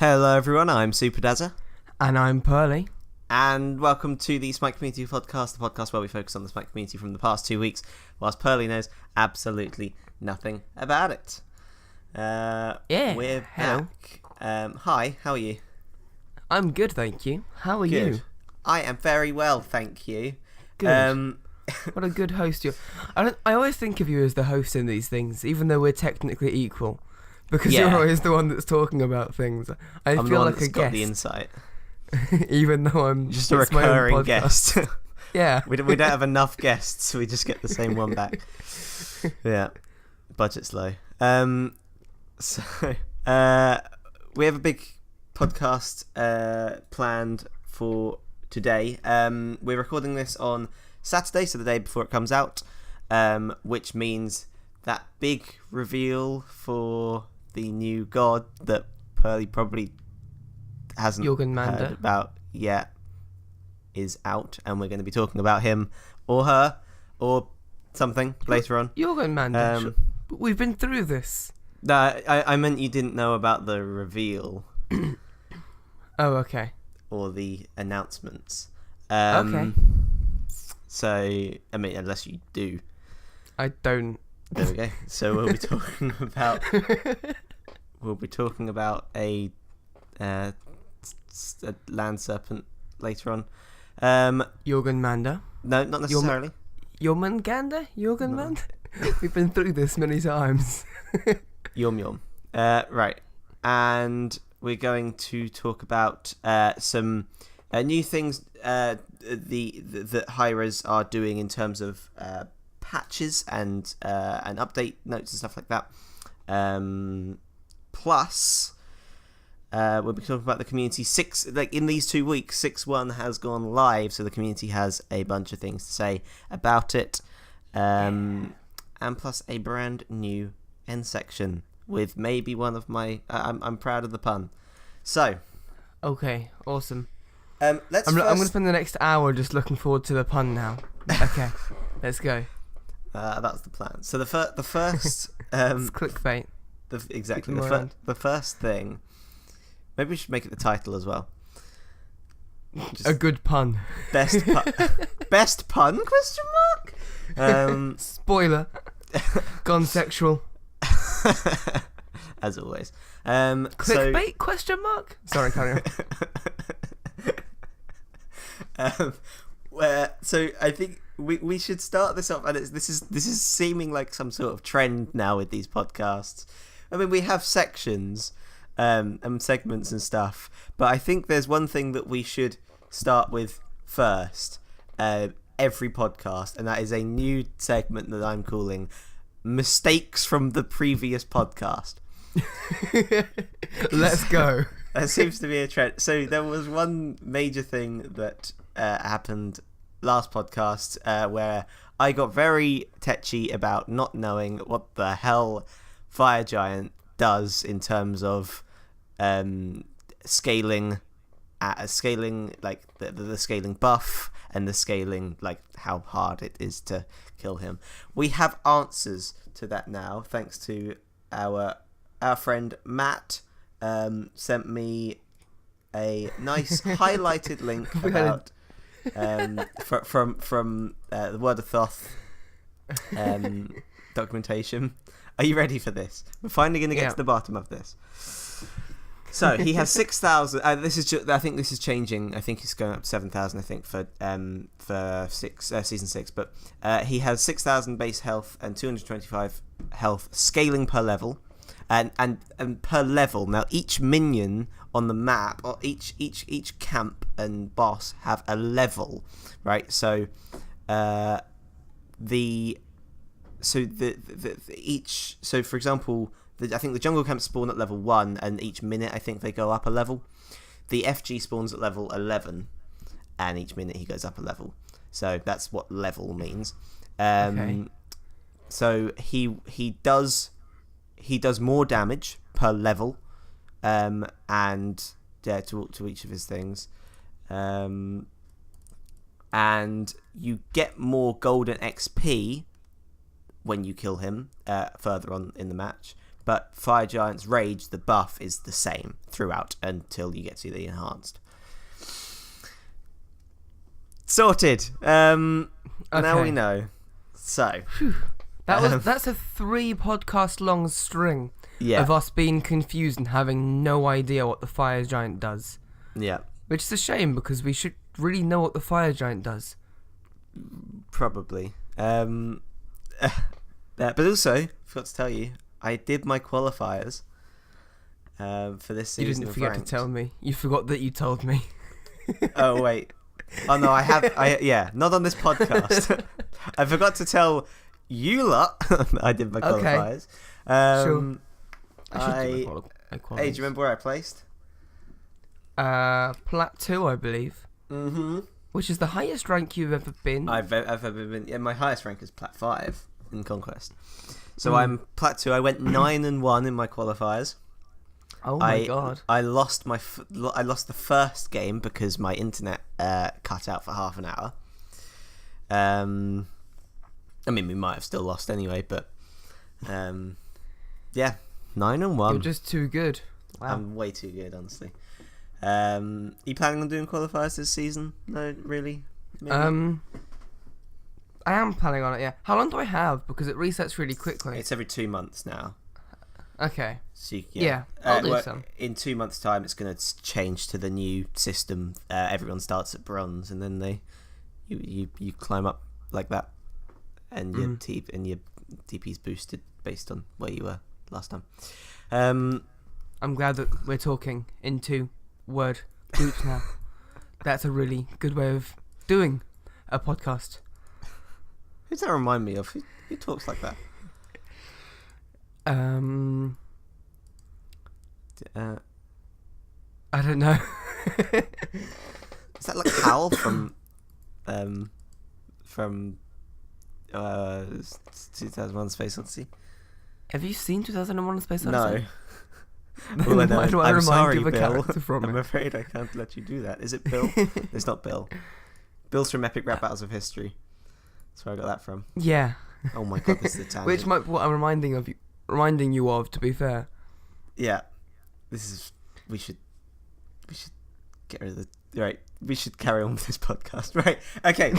Hello everyone, I'm SuperDazza. And I'm Purley. And welcome to the SMITE Community Podcast, the podcast where we focus on the SMITE community from the past 2 weeks, whilst Purley knows absolutely nothing about it. We're back. Hi, how are you? I'm good, thank you. How are you? I am very well, thank you. Good. What a good host you're. I always think of you as the host in these things, even though we're technically equal. Because you're always the one that's talking about things. I'm feel like a guest. Got the insight. Even though I'm just a recurring guest. Yeah. we don't have enough guests, we just get the same one back. Yeah. Budget's low. So we have a big podcast planned for today. We're recording this on Saturday, so the day before it comes out, which means that big reveal for the new god that Purley probably hasn't heard about yet is out, and we're going to be talking about him or her or something later on. Jormungandr. We've been through this. No, I meant you didn't know about the reveal. Oh, okay. Or the announcements. Okay. So, I mean, unless you do. I don't. There we go. So we'll be talking about a land serpent later on. Jormungandr. No, not necessarily. Jormungandr? No. We've been through this many times. Yum. Right. And we're going to talk about some new things that Hi-Res are doing in terms of patches and update notes and stuff like that. Plus, we'll be talking about the community 6. Like in these 2 weeks, 6.1 has gone live, so the community has a bunch of things to say about it. And plus a brand new end section with maybe one of my. I'm proud of the pun. So. Okay. Awesome. I'm going to spend the next hour just looking forward to the pun now. Okay. Let's go. That's the plan. So the first it's clickbait. Exactly. The first thing. Maybe we should make it the title as well. Just a good pun. Best pun? Best pun? Question mark. Spoiler. Gone sexual. As always. Clickbait? Question mark. Sorry, carry on. So I think we should start this off, and this is seeming like some sort of trend now with these podcasts. I mean, we have sections and segments and stuff, but I think there's one thing that we should start with first every podcast, and that is a new segment that I'm calling Mistakes from the Previous Podcast. Let's go. That seems to be a trend. So there was one major thing that happened last podcast where I got very tetchy about not knowing what the hell Fire Giant does in terms of scaling like the scaling buff and the scaling like how hard it is to kill him. We have answers to that now thanks to our friend Matt. Sent me a nice highlighted link about from the Word of Thoth documentation. Are you ready for this? We're finally going to get to the bottom of this. So he has 6,000. I think this is changing. I think it's going up to 7,000. I think for season 6. But he has 6,000 base health and 225 health scaling per level. And per level. Now each minion on the map, or each camp and boss have a level, right? So for example, I think the jungle camps spawn at level 1, and each minute I think they go up a level. The FG spawns at level 11, and each minute he goes up a level. So that's what level means. Okay. So he does more damage per level, and to each of his things, and you get more golden XP when you kill him further on in the match. But Fire Giant's Rage, the buff, is the same throughout until you get to the enhanced. Sorted. Now we know. So that's a 3 podcast long string of us being confused and having no idea what the Fire Giant does. Yeah. Which is a shame because we should really know what the Fire Giant does. Probably. But also, forgot to tell you, I did my qualifiers for this season. You didn't forget to tell me. You forgot that you told me. Oh wait. Oh no, I have. Not on this podcast. I forgot to tell you lot. I did my qualifiers. Sure. Hey, do you remember where I placed? Plat 2, I believe. Mm-hmm. Which is the highest rank you've ever been. I've ever been. Yeah, my highest rank is Plat 5 in Conquest. So I'm Plat 2. I went 9-1 in my qualifiers. Oh my god! I lost I lost the first game because my internet cut out for half an hour. I mean, we might have still lost anyway, but 9-1. You're just too good. Wow. I'm way too good, honestly. You planning on doing qualifiers this season? No, really? Maybe? I am planning on it. Yeah. How long do I have? Because it resets really quickly. It's every 2 months now. Okay. So I'll do some. In 2 months' time, it's going to change to the new system. Everyone starts at bronze, and then you climb up like that, and your TP's boosted based on where you were last time. I'm glad that we're talking in 2-word groups now. That's a really good way of doing a podcast. Who does that remind me of? Who talks like that? I don't know. Is that like Hal from 2001: Space Odyssey? Have you seen 2001: Space Odyssey? No. Why do I I'm remind sorry, you of a Bill. character from I'm it? afraid I can't let you do that. Is it Bill? It's not Bill. Bill's from Epic Rap Battles of History. That's where I got that from. Yeah. Oh my god, this is a tangent. Which might be what I'm reminding you of, to be fair. Yeah. We should get rid of the... Right, we should carry on with this podcast. Right, okay.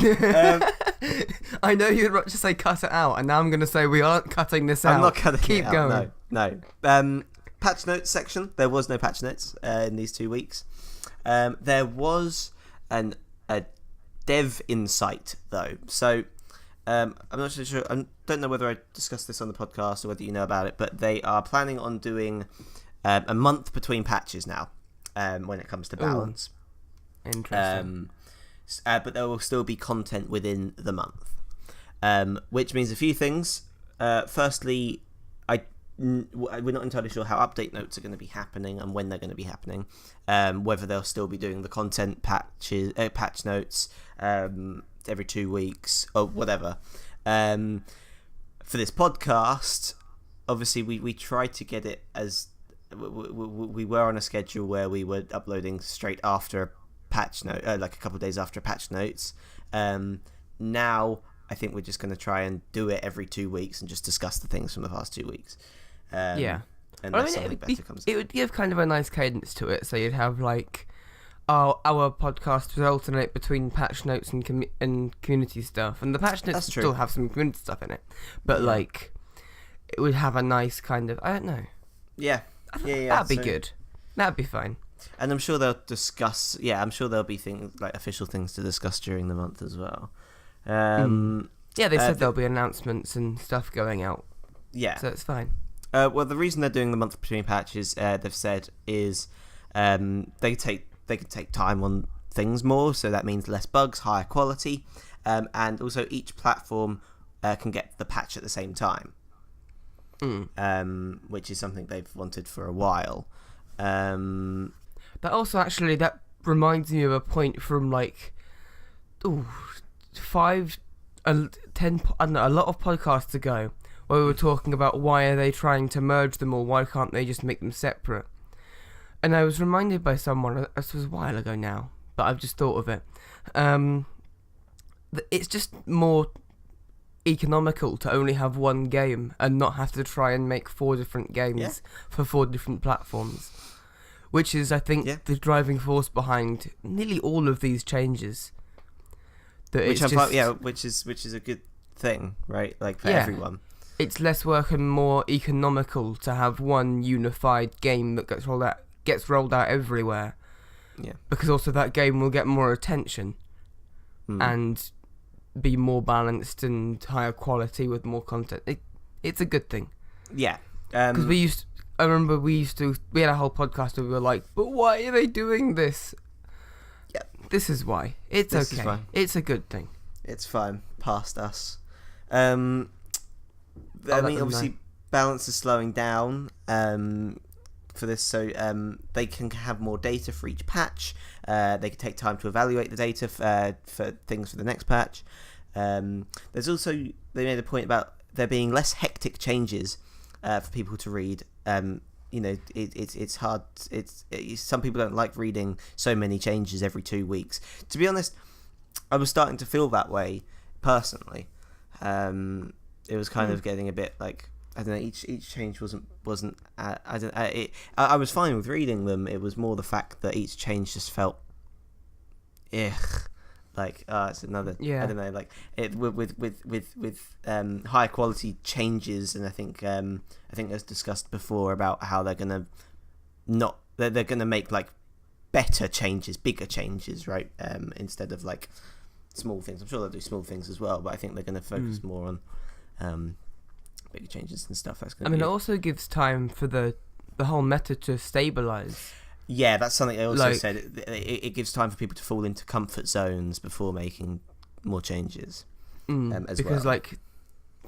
I know you'd rather say cut it out, and now I'm going to say we aren't cutting this out. I'm not cutting Keep it out. going. No. Patch notes section. There was no patch notes in these 2 weeks. There was a dev insight, though. So... I'm not so sure. I don't know whether I discussed this on the podcast or whether you know about it, but they are planning on doing a month between patches now when it comes to balance. Ooh. Interesting. But there will still be content within the month, which means a few things. Firstly, we're not entirely sure how update notes are going to be happening and when they're going to be happening. Whether they'll still be doing the content patch notes every 2 weeks or whatever. For this podcast, obviously we tried to get it as we were on a schedule where we were uploading straight after a patch note, like a couple of days after a patch notes. Now I think we're just going to try and do it every 2 weeks and just discuss the things from the past 2 weeks. Yeah. Unless something better comes it would give kind of a nice cadence to it, so you'd have like our podcast would alternate between patch notes and community stuff, and the patch notes would still have some community stuff in it, but like it would have a nice kind of, I don't know. Yeah. That'd be good. That'd be fine. And I'm sure they'll discuss. Yeah, I'm sure there'll be things like official things to discuss during the month as well. Yeah, they said there'll be announcements and stuff going out. Yeah, so it's fine. Well, the reason they're doing the month between patches, they've said, is they can take time on things more, so that means less bugs, higher quality, and also each platform can get the patch at the same time, which is something they've wanted for a while. That also actually, that reminds me of a point from like 5, 10, I don't know, a lot of podcasts ago, where we were talking about why are they trying to merge them, or why can't they just make them separate. And I was reminded by someone, this was a while ago now, but I've just thought of it. It's just more economical to only have one game and not have to try and make 4 different games for 4 different platforms, which is, I think, the driving force behind nearly all of these changes. Which is a good thing, right? Like for everyone. It's less work and more economical to have one unified game that gets rolled out everywhere. Yeah. Because also that game will get more attention and be more balanced and higher quality with more content. It's a good thing. Yeah. Because I remember we had a whole podcast where we were like, but why are they doing this? Yeah. This is why. It's okay. It's a good thing. It's fine. Past us. I mean, obviously, balance is slowing down for this, so they can have more data for each patch. They can take time to evaluate the data for things for the next patch. There's also, they made a point about there being less hectic changes for people to read. It's hard. Some people don't like reading so many changes every 2 weeks. To be honest, I was starting to feel that way personally. It was kind of getting a bit like, I don't know. Each change wasn't. I was fine with reading them. It was more the fact that each change just felt, like it's another. I don't know. Like it with higher quality changes, and I think as discussed before about how they're gonna make like better changes, bigger changes, right? Instead of like small things. I'm sure they'll do small things as well, but I think they're gonna focus more on bigger changes and stuff. It also gives time for the whole meta to stabilize. Yeah, that's something I also said. It gives time for people to fall into comfort zones before making more changes. Because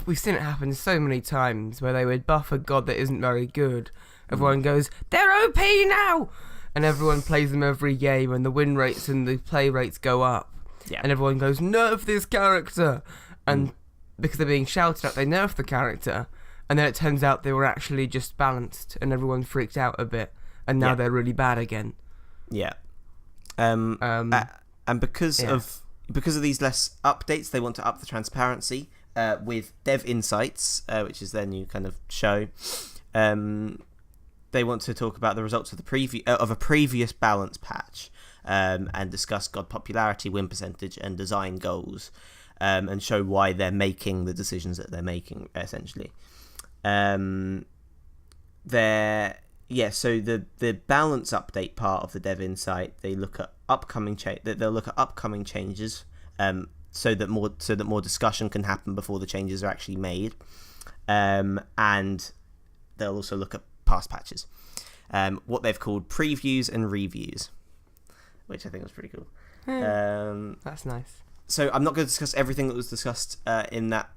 we've seen it happen so many times where they would buff a god that isn't very good. Everyone goes, they're OP now, and everyone plays them every game, and the win rates and the play rates go up. Yeah. And everyone goes, nerf this character, and because they're being shouted at, they nerf the character, and then it turns out they were actually just balanced, and everyone freaked out a bit, and now they're really bad again. Yeah. And because of these less updates, they want to up the transparency with Dev Insights, which is their new kind of show. They want to talk about the results of a previous balance patch, and discuss god popularity, win percentage, and design goals. And show why they're making the decisions that they're making, essentially. So the balance update part of the Dev Insight, they look at upcoming changes, so that more discussion can happen before the changes are actually made, and they'll also look at past patches, what they've called previews and reviews, which I think was pretty cool. That's nice. So I'm not going to discuss everything that was discussed in that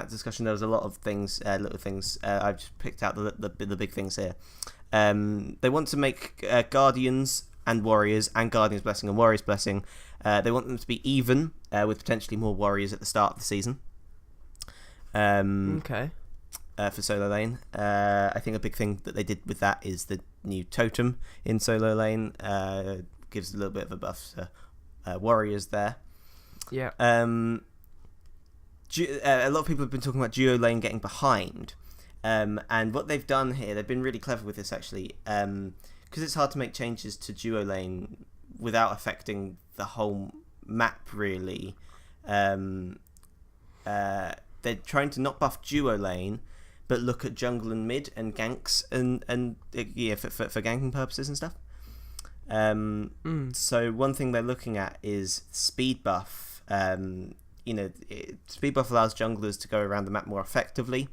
discussion. There was a lot of things, little things. I've just picked out the big things here. They want to make Guardians and Warriors, and Guardians Blessing and Warriors Blessing. They want them to be even, with potentially more Warriors at the start of the season. Okay. For solo lane, I think a big thing that they did with that is the new totem in solo lane. Gives a little bit of a buff to Warriors there. Yeah. A lot of people have been talking about duo lane getting behind, and what they've done here, they've been really clever with this actually, because it's hard to make changes to duo lane without affecting the whole map really. They're trying to not buff duo lane, but look at jungle and mid and ganks and for ganking purposes and stuff. So one thing they're looking at is speed buff. Speed buff allows junglers to go around the map more effectively.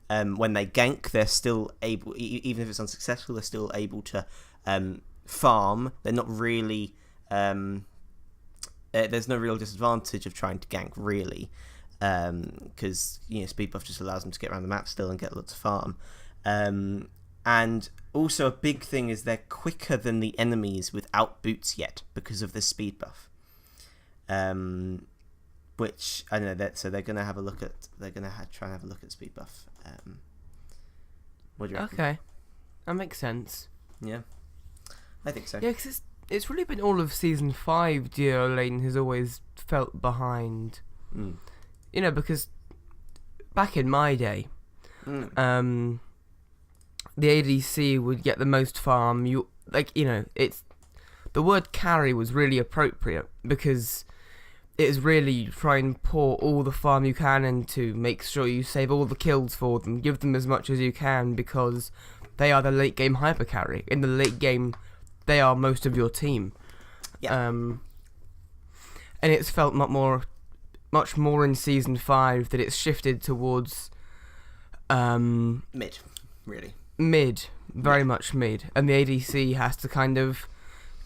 When they gank, they're still able, even if it's unsuccessful, they're still able to farm. They're not really. There's no real disadvantage of trying to gank really, because speed buff just allows them to get around the map still and get lots of farm. And also a big thing is they're quicker than the enemies without boots yet because of this speed buff. Which I don't know, so they're gonna have a look at. They're gonna try and have a look at speed buff. What do you reckon? Okay, that makes sense. Yeah, I think so. Yeah, because it's really been all of season 5. Duo lane has always felt behind. Because back in my day, the ADC would get the most farm. It's the word carry was really appropriate because it is really try and pour all the farm you can into, make sure you save all the kills for them, give them as much as you can because they are the late game hyper carry. In the late game, they are most of your team. Yeah. And it's felt much more in Season 5 that it's shifted towards mid, really. Mid, very much mid. And the ADC has to kind of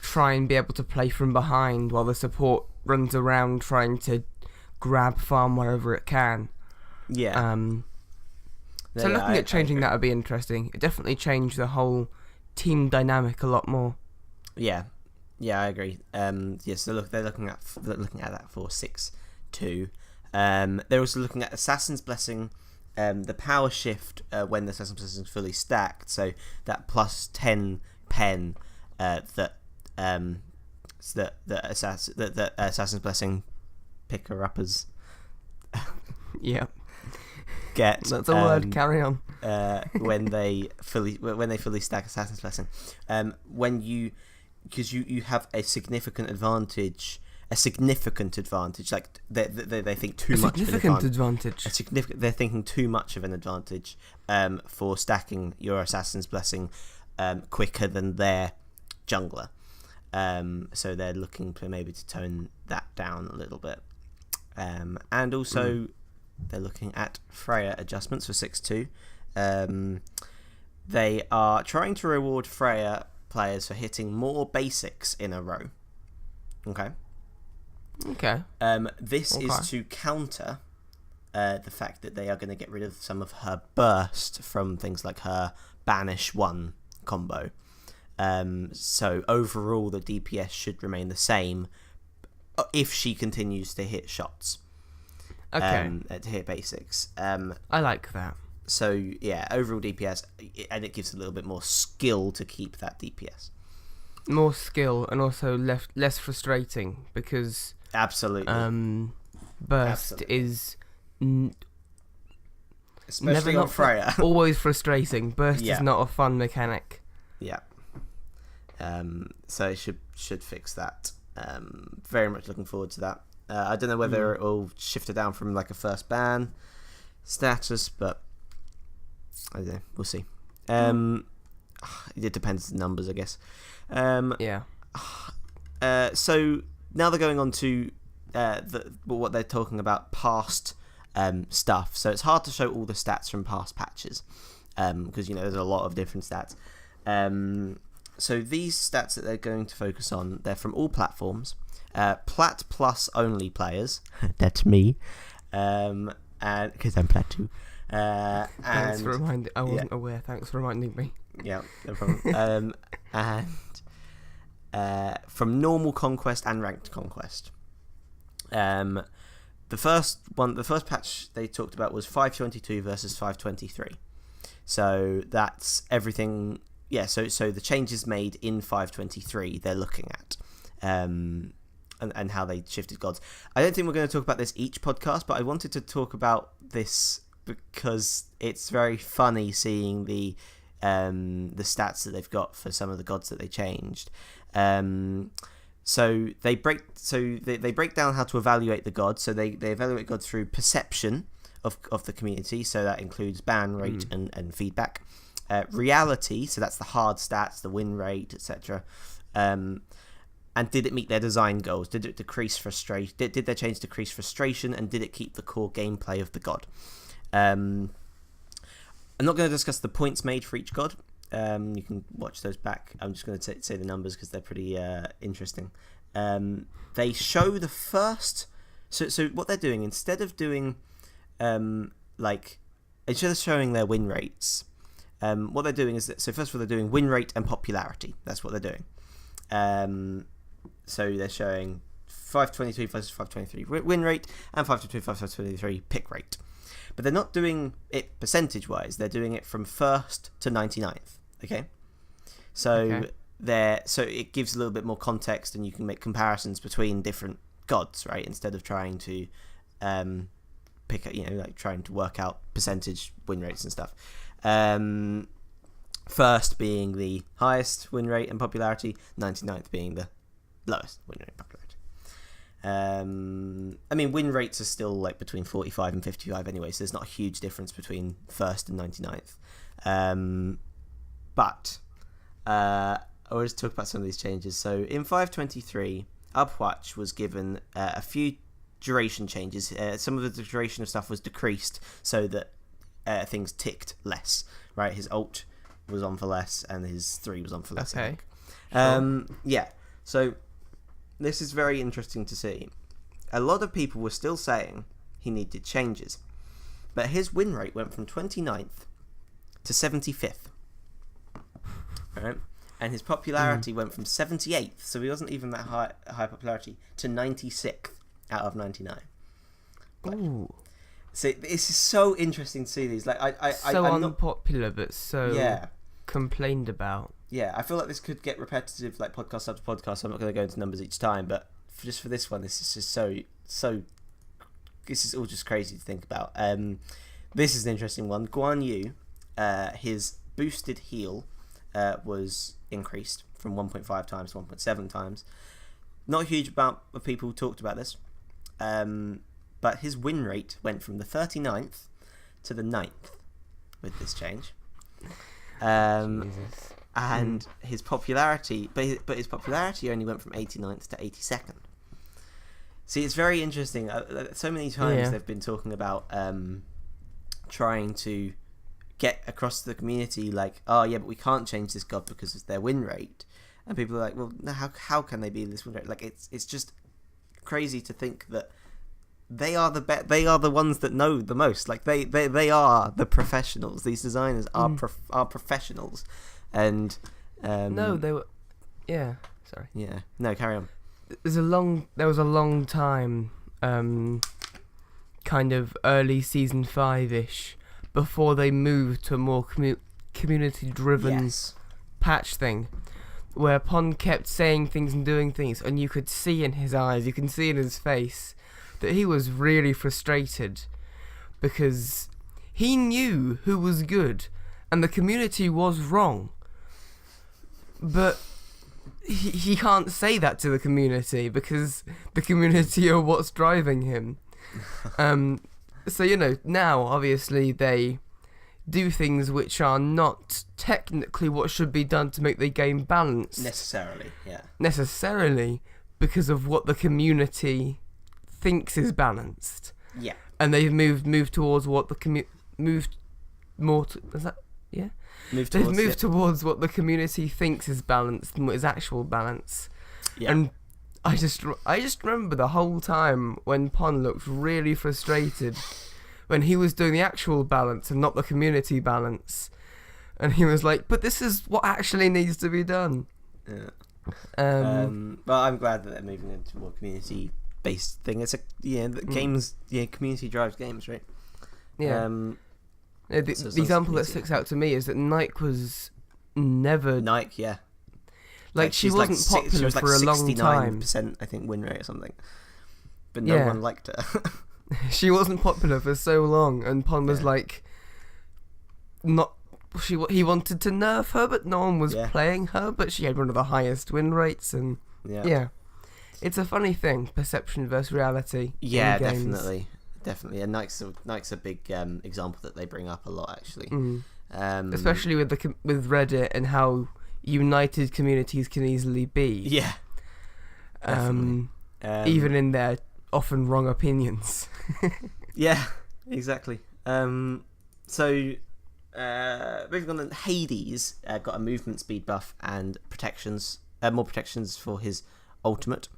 try and be able to play from behind while the support runs around trying to grab farm wherever it can. Yeah. So looking at changing that would be interesting. It definitely changed the whole team dynamic a lot more. Yeah, I agree. So they're looking at that for 6-2. They're also looking at Assassin's Blessing, the power shift when the Assassin's Blessing is fully stacked. So that plus 10 pen that Assassin's Blessing picker uppers. Yeah. Get that's a word. Carry on. when they fully stack Assassin's Blessing, because you have a significant advantage. Like they think too much of an advantage. They're thinking too much of an advantage for stacking your Assassin's Blessing quicker than their jungler. So they're looking to maybe to tone that down a little bit. And also they're looking at Freya adjustments for 6-2. They are trying to reward Freya players for hitting more basics in a row. Okay. This is to counter the fact that they are going to get rid of some of her burst from things like her Banish 1 combo. So overall, the DPS should remain the same if she continues to hit shots. To hit basics. I like that. So yeah, overall DPS, and it gives a little bit more skill to keep that DPS. More skill and also less frustrating because absolutely burst is especially on Freya always frustrating. Burst is not a fun mechanic. Yeah. So it should fix that. Very much looking forward to that. I don't know whether it will shift it down from like a first ban status, but I don't know. We'll see. It depends on the numbers, I guess. So now they're going on to what they're talking about past stuff. So it's hard to show all the stats from past patches because there's a lot of different stats. So these stats that they're going to focus on, they're from all platforms. Plat Plus only players. That's me. And because I'm Plat 2. Thanks for reminding. I wasn't aware. Thanks for reminding me. Yeah, no problem. And from normal conquest and ranked conquest. The first patch they talked about was 522 versus 523. So that's everything. Yeah, so the changes made in 523 they're looking at, and how they shifted gods. I don't think we're going to talk about this each podcast, but I wanted to talk about this because it's very funny seeing the stats that they've got for some of the gods that they changed. So they break down how to evaluate the gods. So they evaluate gods through perception of the community. So that includes ban rate and feedback. Reality, so that's the hard stats, the win rate, etc. And did it meet their design goals? Did it decrease frustration? Did their change decrease frustration? And did it keep the core gameplay of the god? I'm not going to discuss the points made for each god. You can watch those back. I'm just going to say the numbers because they're pretty interesting. They show the first. So what they're doing, instead of doing instead of showing their win rates. What they're doing is that, so first of all, they're doing win rate and popularity. That's what they're doing. So they're showing 523 versus 523 win rate and 522 versus 523 pick rate. But they're not doing it percentage-wise. They're doing it from 1st to 99th. Okay? So it gives a little bit more context and you can make comparisons between different gods, right? Instead of trying to pick up, like trying to work out percentage win rates and stuff. First being the highest win rate and popularity, 99th being the lowest win rate and popularity. Win rates are still like between 45 and 55 anyway, so there's not a huge difference between first and 99th. But I want to talk about some of these changes. So in 5.23, Upwatch was given a few duration changes. Some of the duration of stuff was decreased so that things ticked less. Right, his ult was on for less, and his 3 was on for less. Okay. Yeah. So this is very interesting to see. A lot of people were still saying he needed changes, but his win rate went from 29th to 75th. Right, and his popularity went from 78th, so he wasn't even that high popularity, to 96th out of 99. Ooh. So this is so interesting to see these. Like I'm unpopular, but so complained about. Yeah, I feel like this could get repetitive, like podcast after podcast. So I'm not going to go into numbers each time, but just for this one, this is just so. This is all just crazy to think about. This is an interesting one. Guan Yu, his boosted heal was increased from 1.5 times to 1.7 times. Not a huge amount of people talked about this, but his win rate went from the 39th to the 9th with this change. And his popularity, but his popularity only went from 89th to 82nd. See, it's very interesting. So many times they've been talking about trying to get across to the community, like, oh yeah, but we can't change this god because it's their win rate, and people are like, well, no, how can they be this win rate? Like, it's just crazy to think that they are they are the ones that know the most. Like they are the professionals. These designers are professionals, and no, they were. Yeah, sorry. Yeah, no, carry on. There was a long time, kind of early season 5-ish, before they moved to a more community-driven patch thing, where Pon kept saying things and doing things, and you could see in his eyes, you can see in his face, that he was really frustrated, because he knew who was good, and the community was wrong. But he can't say that to the community, because the community are what's driving him. So, now, obviously, they do things which are not technically what should be done to make the game balanced. Necessarily, because of what the community thinks is balanced. Yeah. And they've moved towards what the moved towards what the community thinks is balanced and what is actual balance. Yeah. And I just remember the whole time when Pon looked really frustrated when he was doing the actual balance and not the community balance, and he was like, "But this is what actually needs to be done." Yeah. Well, I'm glad that they're moving into a more community-based thing. It's games. Yeah, community drives games, right? Yeah. The example that sticks out to me is that Nike was never... Nike, yeah. Like she wasn't popular for a long time. 69%, I think, win rate or something. But no one liked her. She wasn't popular for so long, and Pon was like... He wanted to nerf her, but no one was playing her, but she had one of the highest win rates, and... Yeah. It's a funny thing, perception versus reality. Yeah, definitely. Definitely, and Nike's a big example that they bring up a lot, actually. Especially with Reddit and how united communities can easily be. Yeah, even in their often wrong opinions. Yeah, exactly. So, moving on, Hades got a movement speed buff and more protections for his ultimate.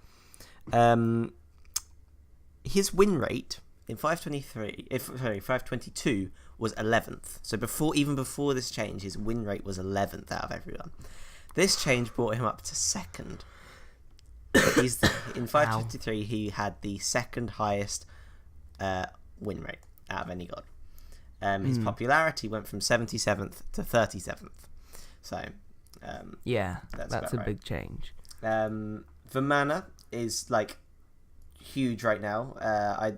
His win rate in 522 was 11th. So even before this change, his win rate was 11th out of everyone. This change brought him up to 2nd. In 523, he had the 2nd highest win rate out of any god. His popularity went from 77th to 37th. So, that's a big change. The mana is like huge right now.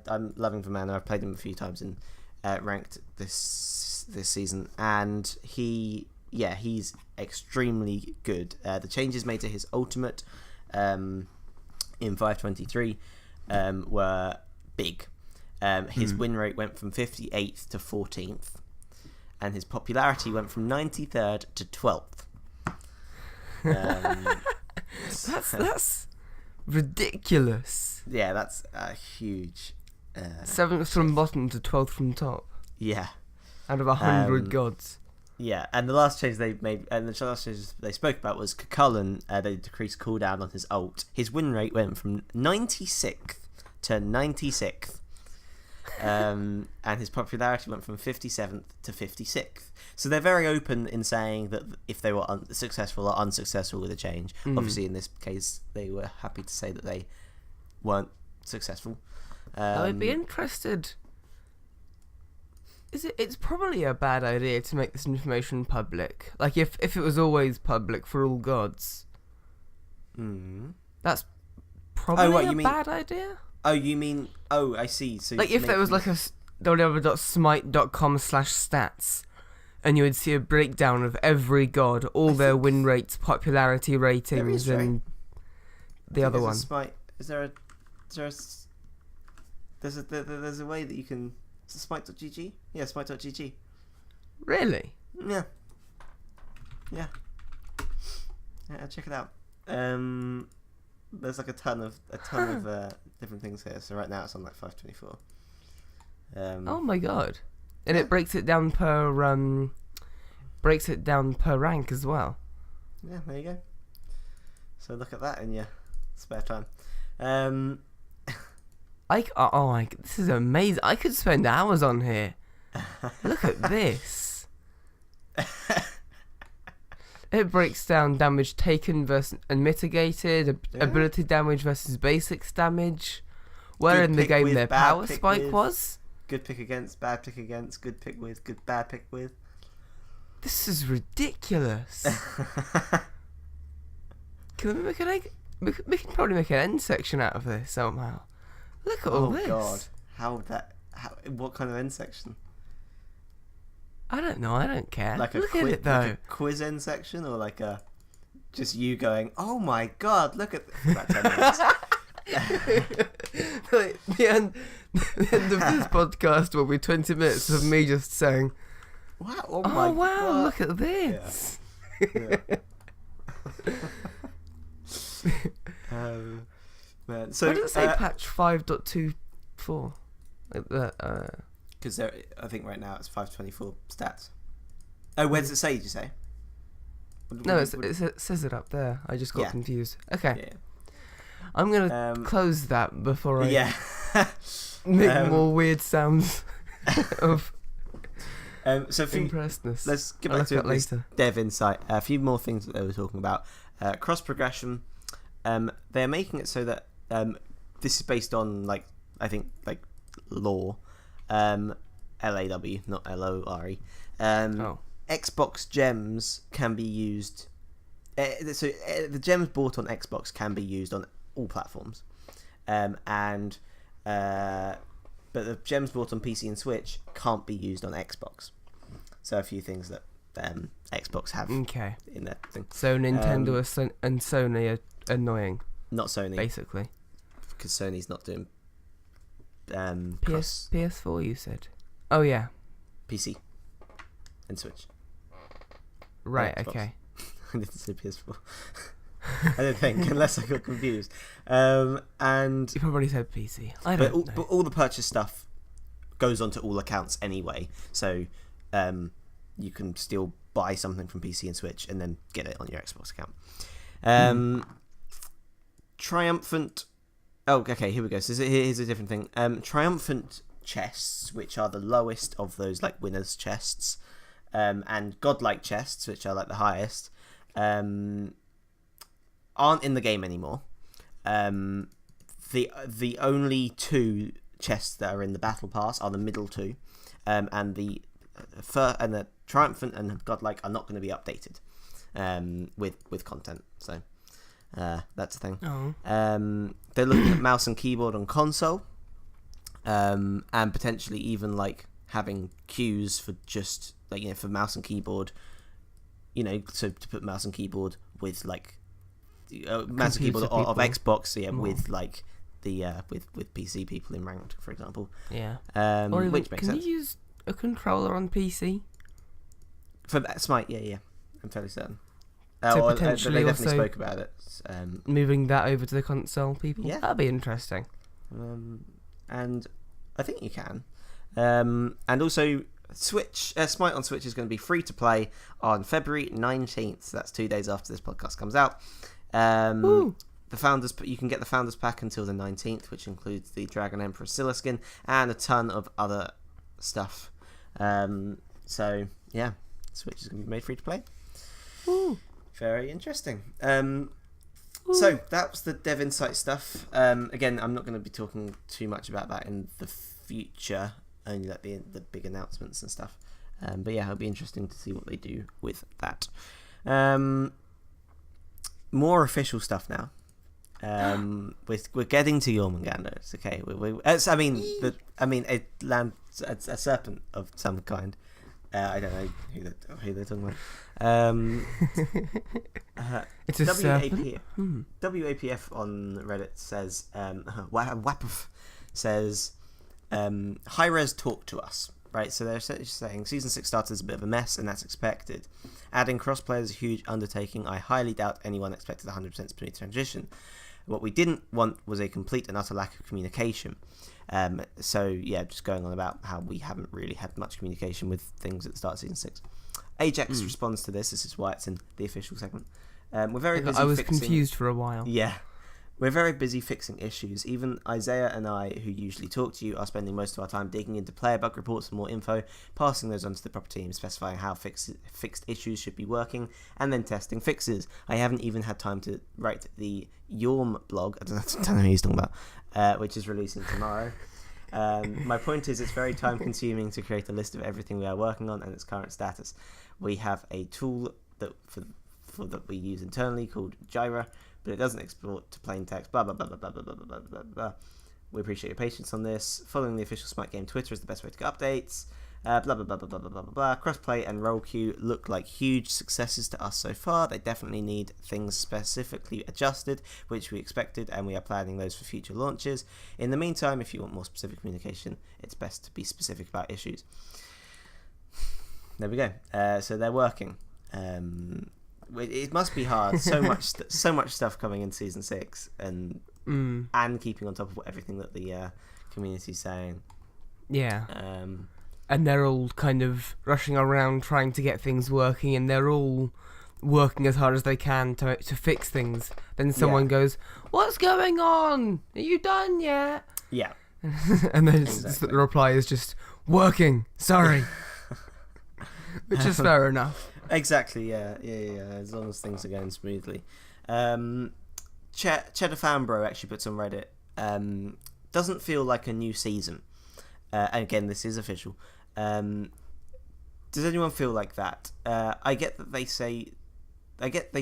I'm loving Vermander. I've played him a few times in ranked this season, and he's extremely good. The changes made to his ultimate in 5.23 were big. His win rate went from 58th to 14th, and his popularity went from 93rd to 12th. That's ridiculous. Yeah, that's a huge. 7th from bottom to 12th from top. Yeah. Out of 100 gods. Yeah, and the last change they made, and the last change they spoke about was Cullen. They decreased cooldown on his ult. His win rate went from 96th to 96th. And his popularity went from 57th to 56th. So they're very open in saying that if they were successful or unsuccessful with a change. Obviously, in this case, they were happy to say that they weren't successful. I would be interested. It's probably a bad idea to make this information public. Like, if it was always public for all gods. That's probably bad idea. Oh, you mean... Oh, I see. So like, if there was like a www.smite.com/stats, and you would see a breakdown of every god, all their win rates, popularity ratings, and the other one. There's a way that you can... Is it smite.gg? Yeah, smite.gg. Really? Yeah. Yeah, check it out. There's like a ton of different things here. So right now it's on like 524. Oh my god! And it breaks it down per rank as well. Yeah, there you go. So look at that in your spare time. This is amazing. I could spend hours on here. Look at this. It breaks down damage taken versus and mitigated, ability damage versus basics damage, where Good in the pick game with, their bad power pick spike with. was. Good pick against, bad pick against, good pick with, good bad pick with. This is ridiculous. Can we can probably make an end section out of this somehow. Look at all this. Oh god, what kind of end section? I don't know. I don't care. Like look at it though. Like a quiz end section, or like a just you going, oh my god, look at about 10 minutes. Like, the end of this podcast will be 20 minutes of me just saying, wow, oh my wow, god. Look at this. Yeah. Man. So why does it say patch 5.24? Like that. Because I think right now it's 524 stats. Oh, where does it say? Did you say? It says it up there. I just got confused. Okay. Yeah. I'm gonna close that before I make more weird sounds of so impressedness. Let's get back to it later. Dev Insight. A few more things that they were talking about. Cross progression. They're making it so that this is based on I think law. LAW, not LORE. Xbox gems can be used. The gems bought on Xbox can be used on all platforms, but the gems bought on PC and Switch can't be used on Xbox. So a few things that Xbox have in their thing. So Nintendo and Sony are annoying. Not Sony, basically, because Sony's not doing PS4. You said, oh yeah, PC and Switch. Right. Okay. I didn't say PS4. I don't think, unless I got confused. And you probably said PC. I don't know. But all the purchase stuff goes onto all accounts anyway, so you can still buy something from PC and Switch and then get it on your Xbox account. Triumphant. Oh, okay. Here we go. So here's a different thing. Triumphant chests, which are the lowest of those winners chests, and godlike chests, which are the highest, aren't in the game anymore. The only two chests that are in the battle pass are the middle two, and the triumphant and godlike are not going to be updated with content. So That's a thing. Oh. They're looking at mouse and keyboard on console, and potentially even like having queues for just like for mouse and keyboard. So to put mouse and keyboard with like mouse and keyboard of Xbox, with like the with PC people in ranked, for example. Yeah. Or even, which makes sense. Can you use a controller on PC? For SMITE, yeah, I'm fairly certain. So potentially they definitely spoke about it. Moving that over to the console, people. Yeah, that'd be interesting. And I think you can. And also, SMITE on Switch is going to be free to play on February 19th. So that's 2 days after this podcast comes out. The founders, you can get the founders pack until the 19th, which includes the Dragon Emperor Scylla skin and a ton of other stuff. So yeah, Switch is going to be made free to play. Ooh. Very interesting. So that was the Dev Insight stuff. Again, I'm not going to be talking too much about that in the future, only like the big announcements and stuff. But yeah, it'll be interesting to see what they do with that. More official stuff now. We're getting to Jormungandr. It's okay. It lands a serpent of some kind. I don't know who they're talking about. It's a serpent. WAPF on Reddit says, WAPF says, high-res talk to us. Right, so they're essentially saying Season 6 started as a bit of a mess, and that's expected. Adding crossplay is a huge undertaking. I highly doubt anyone expected 100% smooth transition. What we didn't want was a complete and utter lack of communication. So, yeah, just going on about how we haven't really had much communication with things at the start of Season 6. Ajax responds to this. This is why it's in the official segment. We're very busy I was confused for a while. Yeah. We're very busy fixing issues. Even Isaiah and I, who usually talk to you, are spending most of our time digging into player bug reports for more info, passing those on to the proper team, specifying how fixed issues should be working, and then testing fixes. I haven't even had time to write the Jorm blog, I don't know who he's talking about, which is releasing tomorrow. My point is, it's very time consuming to create a list of everything we are working on and its current status. We have a tool that that we use internally called Jira, but it doesn't export to plain text, blah, blah, blah, blah, blah, blah, blah, blah, blah, blah. We appreciate your patience on this. Following the official Smite game Twitter is the best way to get updates. Blah, blah, blah, blah, blah, blah, blah, blah. Crossplay and roll queue look like huge successes to us so far. They definitely need things specifically adjusted, which we expected, and we are planning those for future launches. In the meantime, if you want more specific communication, it's best to be specific about issues. There we go. So they're working. It must be hard. So much stuff coming in Season 6, and keeping on top of everything that the community's saying. Yeah. And they're all kind of rushing around trying to get things working, and they're all working as hard as they can to fix things. Then someone goes, "What's going on? Are you done yet?" Yeah. And then the reply is just, "Working. Sorry." Which is fair enough. Exactly, yeah, as long as things are going smoothly. Cheddar Fanbro actually puts on Reddit, doesn't feel like a new season. And again, this is official. Does anyone feel like that? I get that they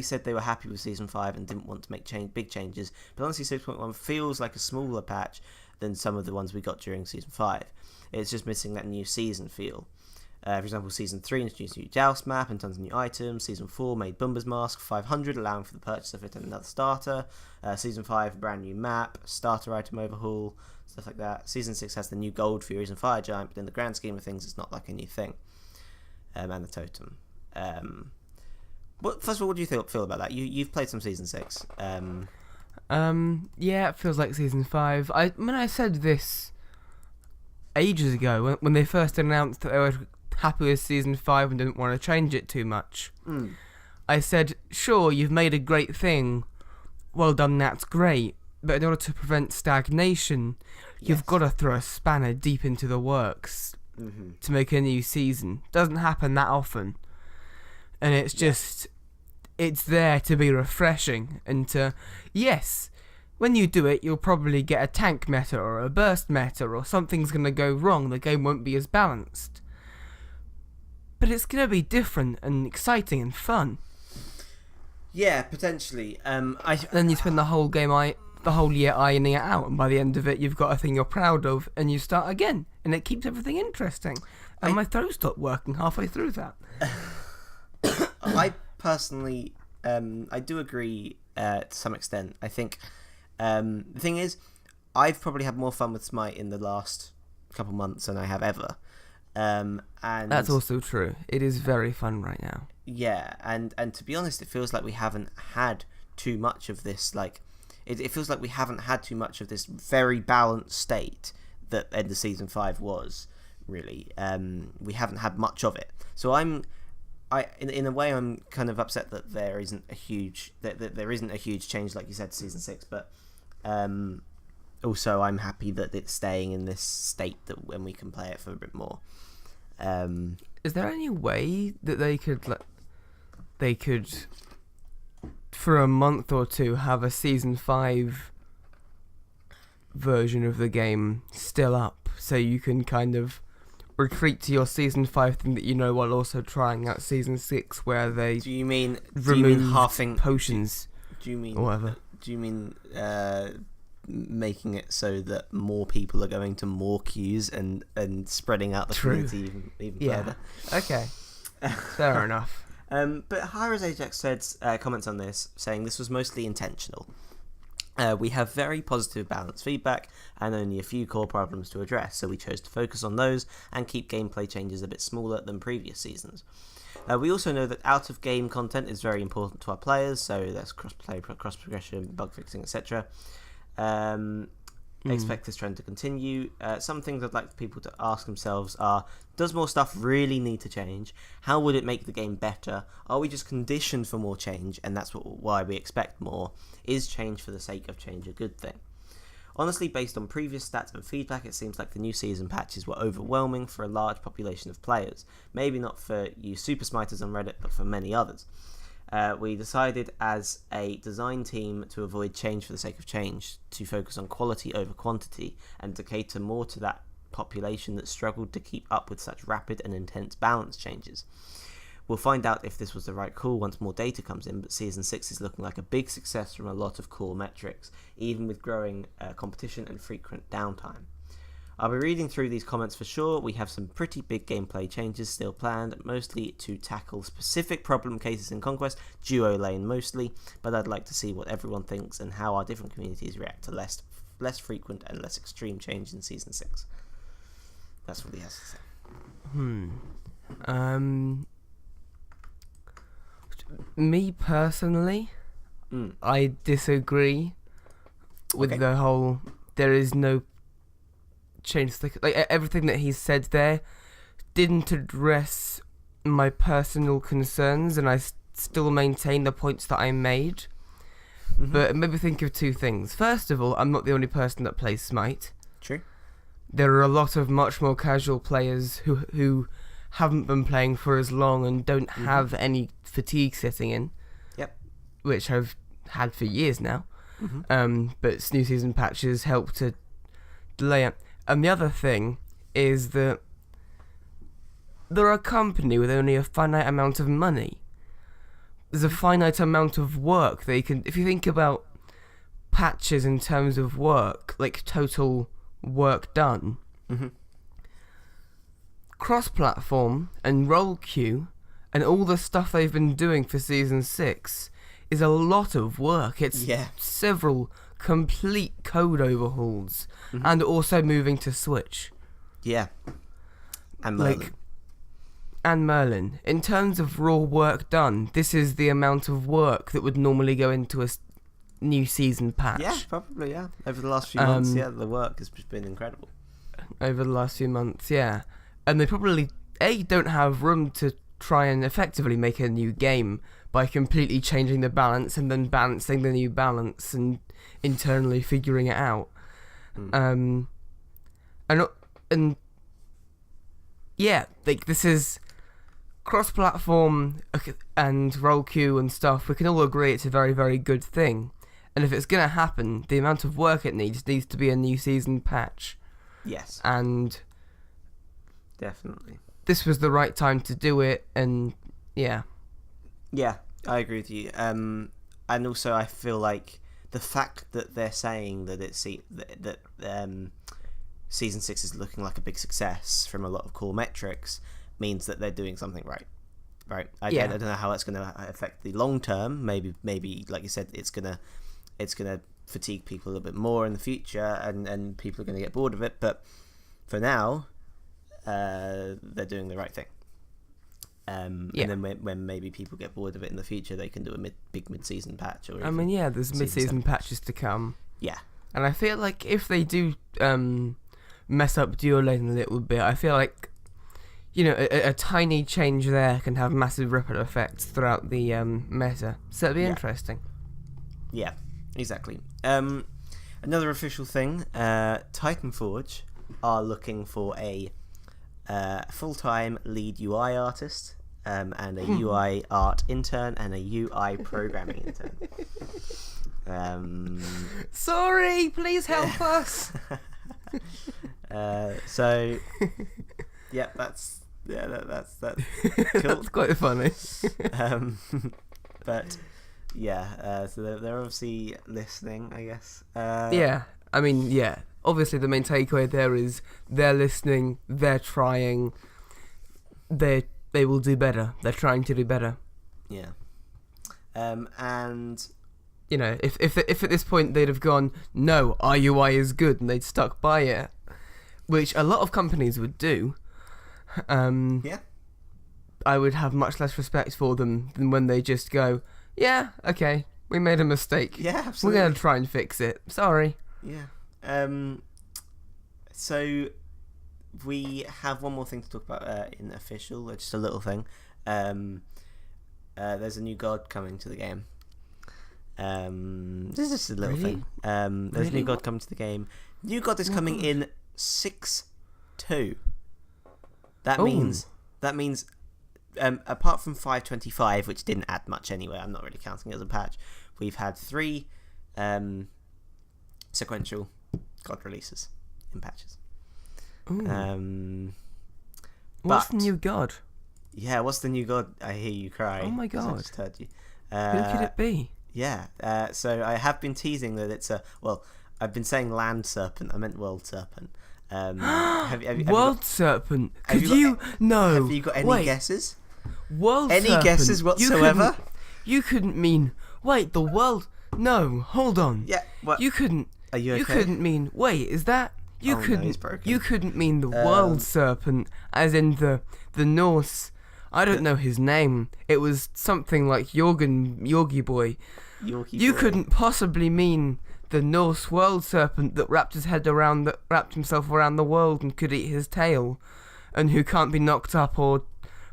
said they were happy with Season 5 and didn't want to make big changes, but honestly 6.1 feels like a smaller patch than some of the ones we got during Season 5. It's just missing that new season feel. For example, Season 3 introduced a new Joust map and tons of new items. Season 4 made Bumba's Mask 500, allowing for the purchase of it and another starter. Season 5, brand new map, starter item overhaul, stuff like that. Season 6 has the new Gold Furies and Fire Giant, but in the grand scheme of things, it's not like a new thing. And the totem. First of all, what do you feel about that? You've played some Season 6. Yeah, it feels like Season 5. I said this ages ago when they first announced that they were happy with Season 5 and didn't want to change it too much. I said, sure, you've made a great thing. Well done, that's great. But in order to prevent stagnation, you've got to throw a spanner deep into the works to make a new season. Doesn't happen that often. And it's just, it's there to be refreshing and to, yes, when you do it, you'll probably get a tank meta or a burst meta or something's going to go wrong. The game won't be as balanced. But it's going to be different and exciting and fun. Yeah, potentially. Then you spend the whole year ironing it out, and by the end of it, you've got a thing you're proud of, and you start again, and it keeps everything interesting. And my throat stopped working halfway through that. I personally, I do agree to some extent. I think the thing is, I've probably had more fun with Smite in the last couple months than I have ever. And that's also true. It is very fun right now. Yeah, and to be honest, it feels like we haven't had too much of this. Like, it feels like we haven't had too much of this very balanced state that end of season 5 was. Really, we haven't had much of it. So in a way, I'm kind of upset that there isn't a huge change, like you said, to season 6. But also, I'm happy that it's staying in this state that when we can play it for a bit more. Is there any way that they could for a month or two have a season 5 version of the game still up, so you can kind of retreat to your season 5 thing that you know, while also trying out season 6 where they remove halving potions? Do you mean or whatever? Do you mean making it so that more people are going to more queues and spreading out the community even further? Okay, fair enough. But Hires Ajax said comments on this, saying this was mostly intentional. We have very positive, balanced feedback and only a few core problems to address, so we chose to focus on those and keep gameplay changes a bit smaller than previous seasons. We also know that out-of-game content is very important to our players, so that's cross-play, cross-progression, bug fixing, etc. Expect this trend to continue. Some things I'd like people to ask themselves are, does more stuff really need to change? How would it make the game better? Are we just conditioned for more change, and that's why we expect more? Is change for the sake of change a good thing? Honestly, based on previous stats and feedback, it seems like the new season patches were overwhelming for a large population of players. Maybe not for you super smiters on Reddit, but for many others. We decided as a design team to avoid change for the sake of change, to focus on quality over quantity, and to cater more to that population that struggled to keep up with such rapid and intense balance changes. We'll find out if this was the right call once more data comes in, but Season 6 is looking like a big success from a lot of core metrics, even with growing competition and frequent downtime. I'll be reading through these comments for sure. We have some pretty big gameplay changes still planned, mostly to tackle specific problem cases in Conquest, duo lane mostly, but I'd like to see what everyone thinks and how our different communities react to less frequent and less extreme change in Season 6. That's what he has to say. Me personally, I disagree with the whole, there is no change. Like everything that he said there didn't address my personal concerns, and I still maintain the points that I made. But it made me think of two things. First of all, I'm not the only person that plays Smite. True. There are a lot of much more casual players who haven't been playing for as long and don't have any fatigue setting in. Yep. Which I've had for years now. But new season patches help to delay it. And the other thing is that they're a company with only a finite amount of money. There's a finite amount of work they can... If you think about patches in terms of work, like total work done, cross-platform and role queue and all the stuff they've been doing for Season 6 is a lot of work. It's several complete code overhauls and also moving to Switch. Yeah. And Merlin. And Merlin. In terms of raw work done, this is the amount of work that would normally go into a new season patch. Yeah, probably, yeah. Over the last few months, the work has been incredible. Over the last few months, yeah. And they probably, don't have room to try and effectively make a new game by completely changing the balance and then balancing the new balance and internally figuring it out. This is cross-platform and role queue and stuff. We can all agree it's a very, very good thing. And if it's going to happen, the amount of work it needs to be a new season patch. Yes. And definitely. This was the right time to do it, and yeah. Yeah, I agree with you. And also I feel like the fact that they're saying that season 6 is looking like a big success from a lot of core metrics means that they're doing something right. I don't know how that's going to affect the long term. Maybe like you said, it's gonna fatigue people a little bit more in the future, and people are going to get bored of it. But for now, they're doing the right thing. And then when maybe people get bored of it in the future, they can do a big mid-season patch. Or there's mid-season patches to come. Yeah, and I feel like if they do mess up dual lane a little bit, I feel like a tiny change there can have massive ripple effects throughout the meta. So it'll be interesting. Yeah, exactly. Another official thing: Titanforge are looking for a full-time lead UI artist, and a UI art intern, and a UI programming intern. Sorry, please help us. So, yeah, that's cool. That's quite funny. But yeah, so they're obviously listening, I guess. Obviously the main takeaway there is they're listening, they're trying, they will do better. They're trying to do better. Yeah. And if at this point they'd have gone, no, our UI is good, and they'd stuck by it, which a lot of companies would do. I would have much less respect for them than when they just go, yeah, okay, we made a mistake. Yeah, absolutely. We're going to try and fix it. Sorry. Yeah. So we have one more thing to talk about in official, just a little thing. There's a new god coming to the game. This is just a little thing. There's a new god coming to the game. New god is coming in 6.2. That means apart from 5.25, which didn't add much anyway, I'm not really counting it as a patch, we've had 3 sequential god releases in patches. What's the new god? Yeah, what's the new god? I hear you cry. Oh my god. I just heard you. Who could it be? Yeah, so I have been teasing that it's I've been saying land serpent, I meant world serpent. World serpent? Could you? No. Have you got any guesses? World any serpent? Guesses whatsoever? You couldn't mean. Wait, the world. No, hold on. Yeah. What? You couldn't. Are you okay? You couldn't mean. Wait, is that? You couldn't. No, he's broken. You couldn't mean the world serpent, as in the Norse. I don't know his name. It was something like Yorgi boy. You couldn't possibly mean the Norse world serpent that wrapped himself around the world and could eat his tail, and who can't be knocked up or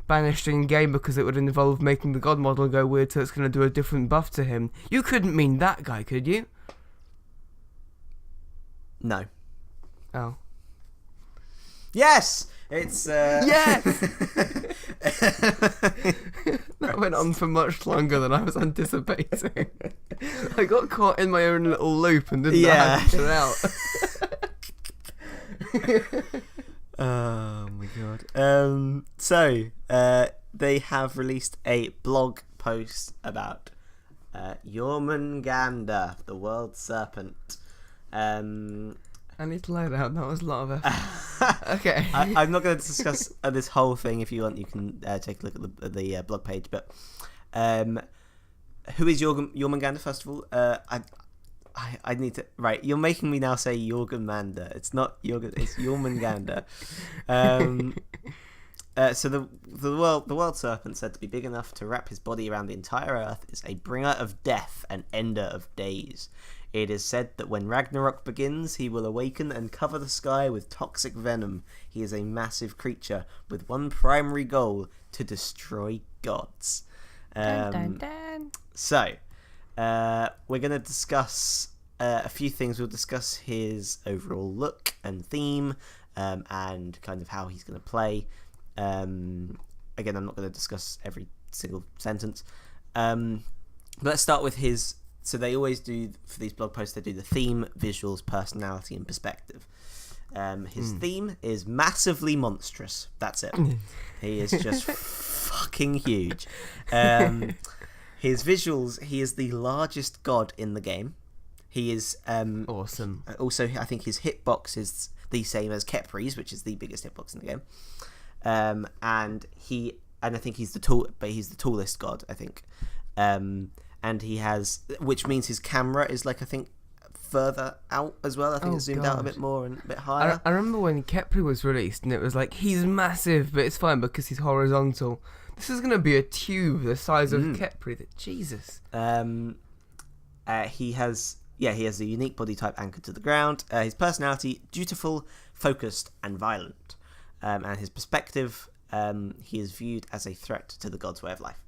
banished in game because it would involve making the god model go weird, so it's going to do a different buff to him. You couldn't mean that guy, could you? No. Oh. Yes! It's, Yes! That went on for much longer than I was anticipating. I got caught in my own little loop and didn't know how to get out. Oh my god. So, they have released a blog post about Jormungandr, the world serpent. I need to lie down. That was a lot of effort. Okay. I'm not going to discuss this whole thing. If you want, you can take a look at the blog page. But who is Jormungandr, first of all? I need to... Right, you're making me now say Jormungandr. It's not Jorgen, it's Jormungandr. So the world serpent, said to be big enough to wrap his body around the entire earth, is a bringer of death and ender of days. It is said that when Ragnarok begins, he will awaken and cover the sky with toxic venom. He is a massive creature with one primary goal: to destroy gods. Dun, dun, dun. So, we're going to discuss a few things. We'll discuss his overall look and theme, and kind of how he's going to play. Again, I'm not going to discuss every single sentence. Let's start with his... So they always do, for these blog posts, they do the theme, visuals, personality, and perspective. His theme is massively monstrous. That's it. He is just fucking huge. His visuals, he is the largest god in the game. He is awesome. Also, I think his hitbox is the same as Kepri's, which is the biggest hitbox in the game. And I think he's the tallest god, I think. And he has, which means his camera is like, I think, further out as well. I think it's zoomed out a bit more and a bit higher. I remember when Kepri was released and it was like, he's massive, but it's fine because he's horizontal. This is going to be a tube the size of Kepri. Jesus. He has a unique body type anchored to the ground. His personality, dutiful, focused, and violent. And his perspective, he is viewed as a threat to the god's way of life.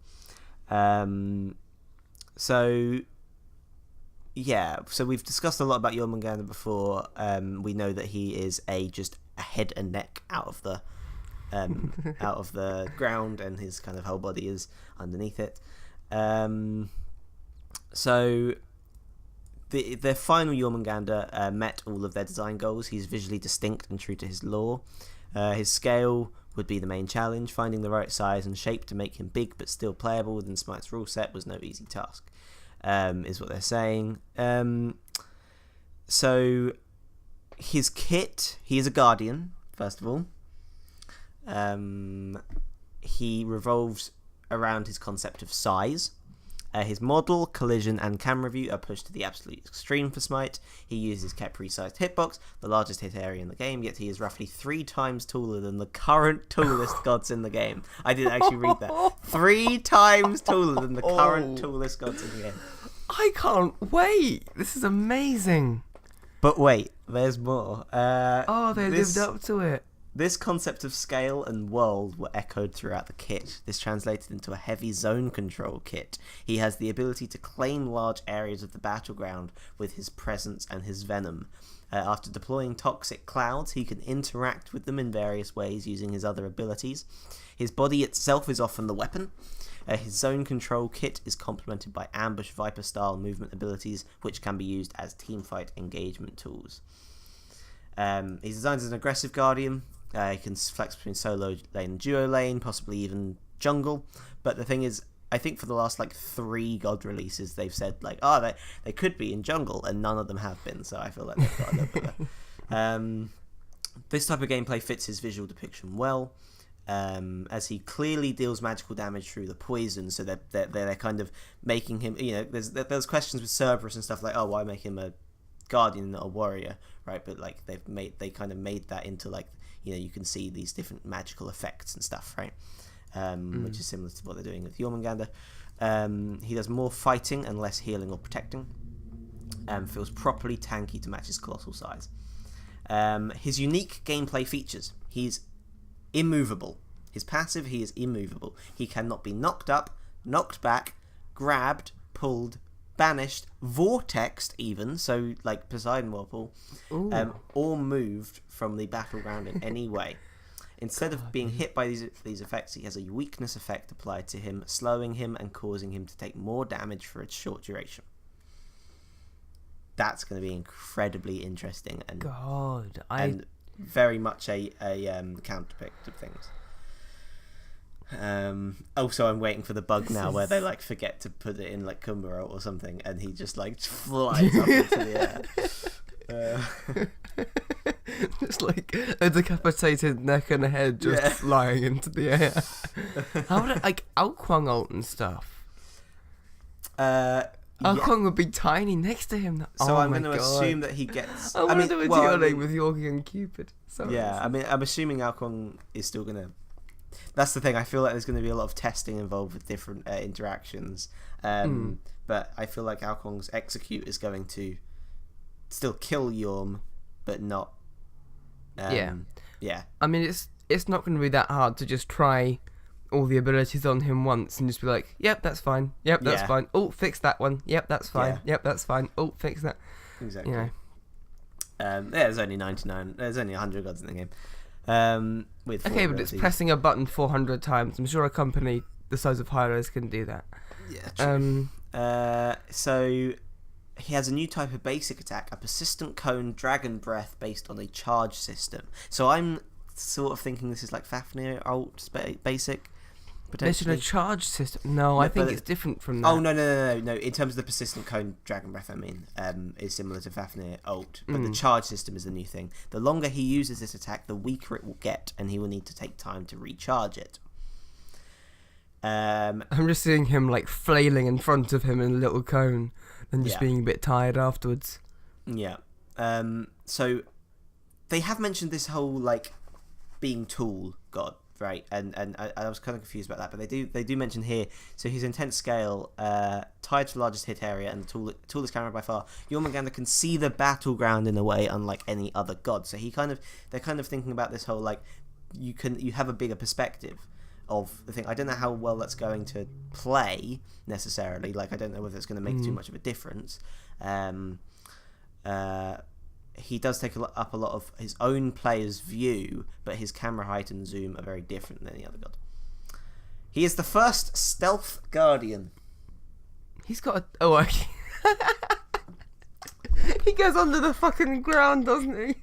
So we've discussed a lot about Jormungandr before. We know that he is just a head and neck out of the ground, and his kind of whole body is underneath it. So the final Jormungandr met all of their design goals. He's visually distinct and true to his lore. His scale would be the main challenge. Finding the right size and shape to make him big but still playable within Smite's rule set was no easy task, is what they're saying. So his kit, he is a guardian, first of all. He revolves around his concept of size. His model, collision, and camera view are pushed to the absolute extreme for Smite. He uses Kepri-sized hitbox, the largest hit area in the game, yet he is roughly 3 times taller than the current tallest gods in the game. I didn't actually read that. 3 times taller than the current tallest gods in the game. I can't wait. This is amazing. But wait, there's more. They lived up to it. This concept of scale and world were echoed throughout the kit. This translated into a heavy zone control kit. He has the ability to claim large areas of the battleground with his presence and his venom. After deploying toxic clouds, he can interact with them in various ways using his other abilities. His body itself is often the weapon. His zone control kit is complemented by ambush viper-style movement abilities, which can be used as teamfight engagement tools. He's designed as an aggressive guardian. He can flex between solo lane and duo lane, possibly even jungle. But the thing is, I think for the last 3 god releases, they've said they could be in jungle, and none of them have been. So I feel like they've got a little bit there. This type of gameplay fits his visual depiction well, as he clearly deals magical damage through the poison. So they're kind of making him. There's questions with Cerberus and stuff like, why make him a guardian, not a warrior, right? But they kind of made that into you can see these different magical effects and stuff, right? Which is similar to what they're doing with Jormungandr. He does more fighting and less healing or protecting. Feels properly tanky to match his colossal size. His unique gameplay features: he's immovable. His passive, he is immovable. He cannot be knocked up, knocked back, grabbed, pulled, banished, vortexed even, so like Poseidon Whirlpool, or moved from the battleground in any way. Instead of being hit by these effects, he has a weakness effect applied to him, slowing him and causing him to take more damage for a short duration. That's going to be incredibly interesting and very much a counterpick to things. Also, I'm waiting for the bug now where they forget to put it in Kumbara or something, and he just flies up into the air. It's a decapitated neck and a head just flying into the air. How would it Alkwang ult and stuff? Alkwang would be tiny next to him. So I'm going to assume that he gets. I want to do a duo with Yorgi and Cupid. I'm assuming Alkwang is still going to. That's the thing. I feel like there's going to be a lot of testing involved with different interactions. But I feel like Alkwang's execute is going to still kill Yorm, but not. Yeah. I mean, it's not going to be that hard to just try all the abilities on him once and just be like, yep, that's fine. Yep, that's fine. Oh, fix that one. Yep, that's fine. Yep, that's fine. Oh, fix that. Exactly. There's only 99. There's only 100 gods in the game. With but it's pressing a button 400 times. I'm sure a company the size of Hylos can do that. Yeah, true. So he has a new type of basic attack, a persistent cone dragon breath based on a charge system. So I'm sort of thinking this is like Fafnir ult basic, potentially. There's a charge system. No, I think it's different from that. Oh, no. In terms of the persistent cone Dragon Breath, I mean, is similar to Fafnir ult, but the charge system is the new thing. The longer he uses this attack, the weaker it will get, and he will need to take time to recharge it. I'm just seeing him like flailing in front of him in a little cone, and just being a bit tired afterwards. Yeah. So they have mentioned this whole like being tool god, right? And I was kind of confused about that, but they do mention here. So his intense scale, tied to the largest hit area, and the tallest camera by far. Jormungandr can see the battleground in a way unlike any other god. So they're kind of thinking about this whole like you have a bigger perspective of the thing. I don't know how well that's going to play necessarily. Like I don't know whether it's going to make too much of a difference. He does take up a lot of his own player's view, but his camera height and zoom are very different than any other god. He is the first stealth guardian. He's got a... Oh, okay. He goes under the fucking ground, doesn't he?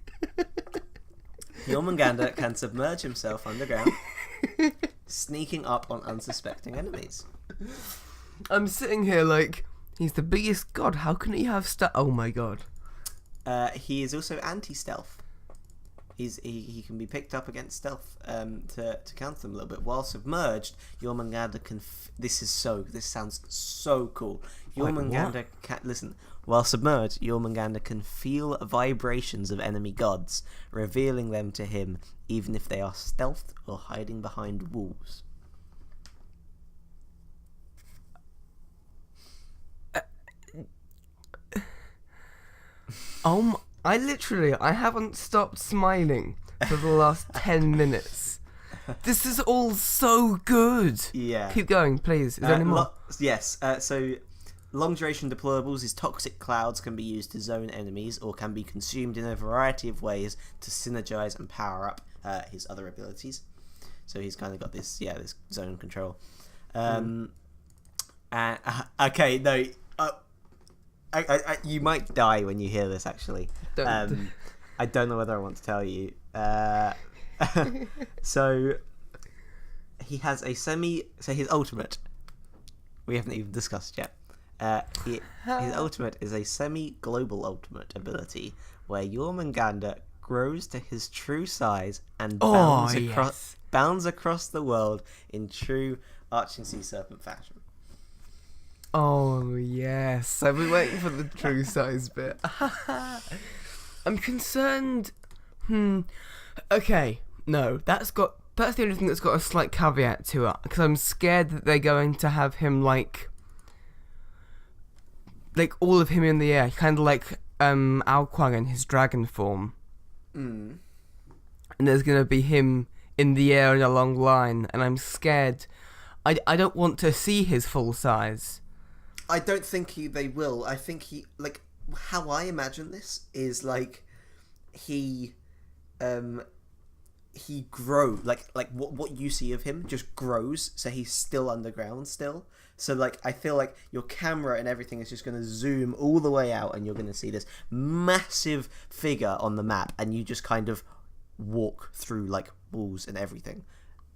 Jormungandr can submerge himself underground, sneaking up on unsuspecting enemies. I'm sitting here like, he's the biggest god. How can he have Oh my god. He is also anti-stealth. He can be picked up against stealth to counter them a little bit. While submerged, Jormungandr can... This sounds so cool. Jormungandr can... Listen. While submerged, Jormungandr can feel vibrations of enemy gods, revealing them to him even if they are stealthed or hiding behind walls. I haven't stopped smiling for the last 10 minutes. This is all so good. Yeah. Keep going, please. Is there any more? Yes. So, long duration deployables is toxic clouds can be used to zone enemies or can be consumed in a variety of ways to synergize and power up his other abilities. So he's kind of got this zone control. Okay, no. You might die when you hear this. Actually, I don't know whether I want to tell you. So he has So his ultimate, we haven't even discussed yet. His ultimate is a semi-global ultimate ability where Jormungandr grows to his true size and bounds across the world in true Arching Sea Serpent fashion. Oh yes, I've been waiting for the true size bit. I'm concerned. Okay, no, that's the only thing that's got a slight caveat to it, because I'm scared that they're going to have him like all of him in the air, kind of like Alquang in his dragon form. And there's going to be him in the air in a long line, and I'm scared. I don't want to see his full size. I don't think they will. I think how I imagine this is like he grows like what you see of him just grows, so he's still underground still. So like I feel like your camera and everything is just going to zoom all the way out, and you're going to see this massive figure on the map, and you just kind of walk through like walls and everything,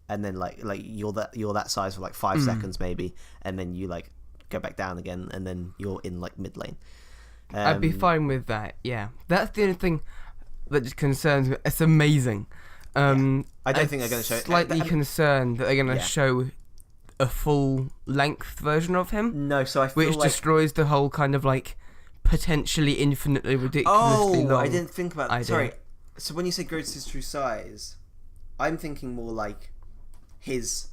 and then like you're that size for like 5 seconds maybe, and then you like go back down again, and then you're in like mid lane. I'd be fine with that. Yeah, that's the only thing that just concerns me. It's amazing. I don't think they're going to show. Slightly concerned that they're going to show a full length version of him. No, so I feel which destroys the whole kind of like potentially infinitely ridiculously long. I didn't think about that. Sorry. So when you say grows to his true size, I'm thinking more like his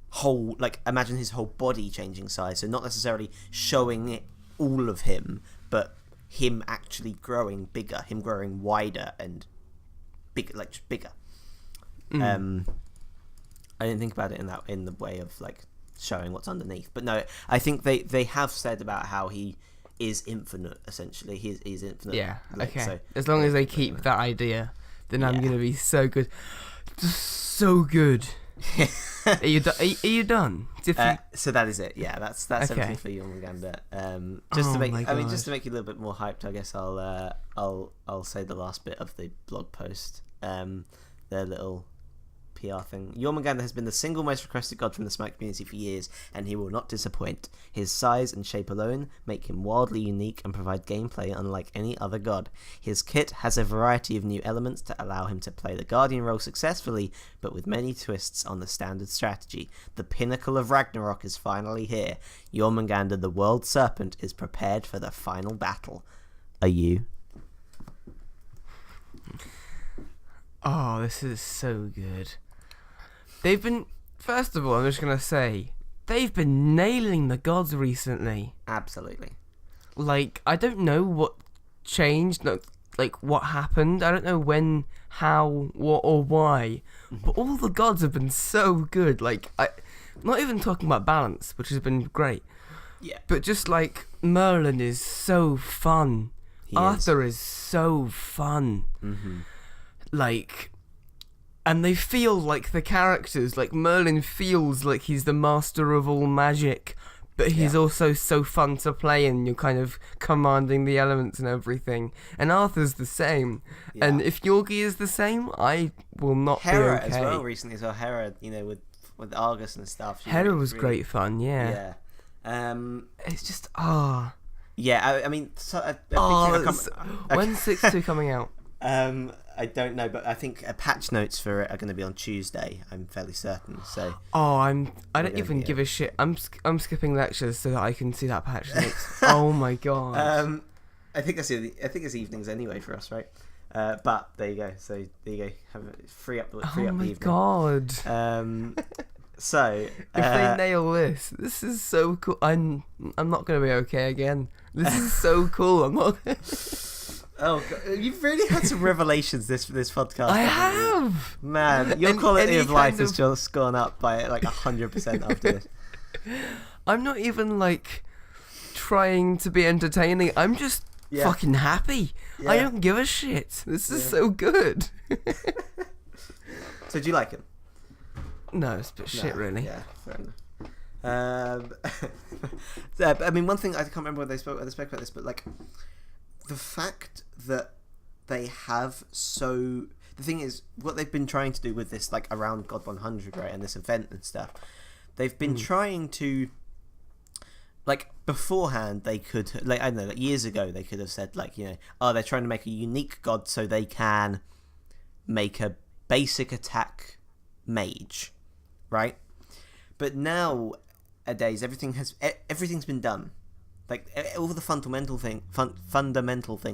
whole, like imagine his whole body changing size. So not necessarily showing all of him, but him actually growing bigger, him growing wider and bigger, like just bigger. I didn't think about it in the way of like showing what's underneath, but no, I think they have said about how he is infinite. Essentially, he's infinite. Yeah. Like, okay. So, as long as they keep that idea, then I'm gonna be so good, just so good. Are you done? So that is it. Yeah, that's everything for Jormungandr. Just to make you a little bit more hyped, I guess I'll say the last bit of the blog post. Their little PR thing. Jormungandr has been the single most requested god from the SMITE community for years, and he will not disappoint. His size and shape alone make him wildly unique and provide gameplay unlike any other god. His kit has a variety of new elements to allow him to play the Guardian role successfully, but with many twists on the standard strategy. The pinnacle of Ragnarok is finally here. Jormungandr, the World Serpent, is prepared for the final battle. Are you? Oh, this is so good. They've been... First of all, I'm just going to say, they've been nailing the gods recently. Absolutely. Like, I don't know what changed, like, what happened. I don't know when, how, what, or why. But all the gods have been so good. Like, I'm not even talking about balance, which has been great. Yeah. But just, like, Merlin is so fun. Arthur is so fun. Mm-hmm. Like, and they feel like the characters. Like, Merlin feels like he's the master of all magic, but he's also so fun to play, and you're kind of commanding the elements and everything. And Arthur's the same. Yeah. And if Yorgi is the same, I will not Hera be okay. as well recently as well. Hera, with Argus and stuff. Hera was really great fun, yeah. It's just, Yeah, I mean... When's 6.2 coming out? I don't know, but I think patch notes for it are going to be on Tuesday. I'm fairly certain. So. I don't even give a shit. I'm skipping lectures so that I can see that patch notes. Oh my god. I think it's evenings anyway for us, right? But there you go. So there you go. Free up the evening. Oh my god. So if they nail this is so cool. I'm not going to be okay again. This is so cool. I'm not. Oh, God. You've really had some revelations this podcast. I have. Man, your quality of life has just gone up by like 100% after this. I'm not even like trying to be entertaining. I'm just fucking happy. Yeah. I don't give a shit. This is so good. So do you like it? No, it's a bit shit, really. Yeah, fair enough. I mean, one thing I can't remember when they spoke about this, but like the fact that they have the thing is, what they've been trying to do with this, like around God 100, right, and this event and stuff, they've been trying to, like, beforehand they could, like, I don't know, like years ago they could have said, like, they're trying to make a unique god so they can make a basic attack mage, right? But nowadays everything's been done. Like, all the fundamental things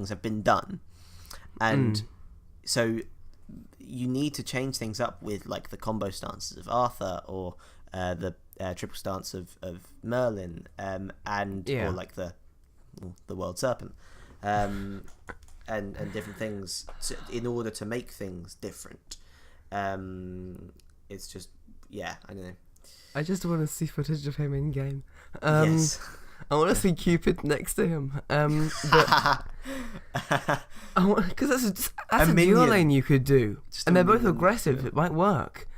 have been done, and so you need to change things up with, like, the combo stances of Arthur, or the triple stance of Merlin, or like the World Serpent, and different things in order to make things different. It's just, I don't know. I just want to see footage of him in game. Yes. I want to see Cupid next to him, because that's a dual lane you could do, and they're both aggressive. It might work.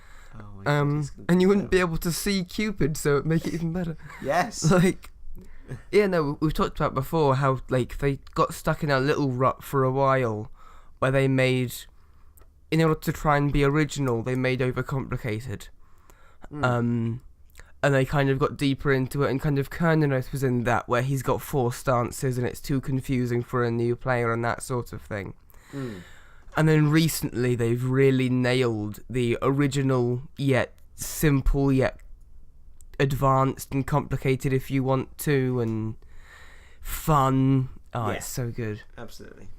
And you wouldn't be able to see Cupid, so it'd make it even better. Yes. Like, we've talked about before how, like, they got stuck in a little rut for a while, where they made, in order to try and be original, they made overcomplicated. And they kind of got deeper into it, and kind of Kernonos was in that, where he's got 4 stances and it's too confusing for a new player and that sort of thing. And then recently they've really nailed the original, yet simple, yet advanced and complicated if you want to, and fun. It's so good. Absolutely.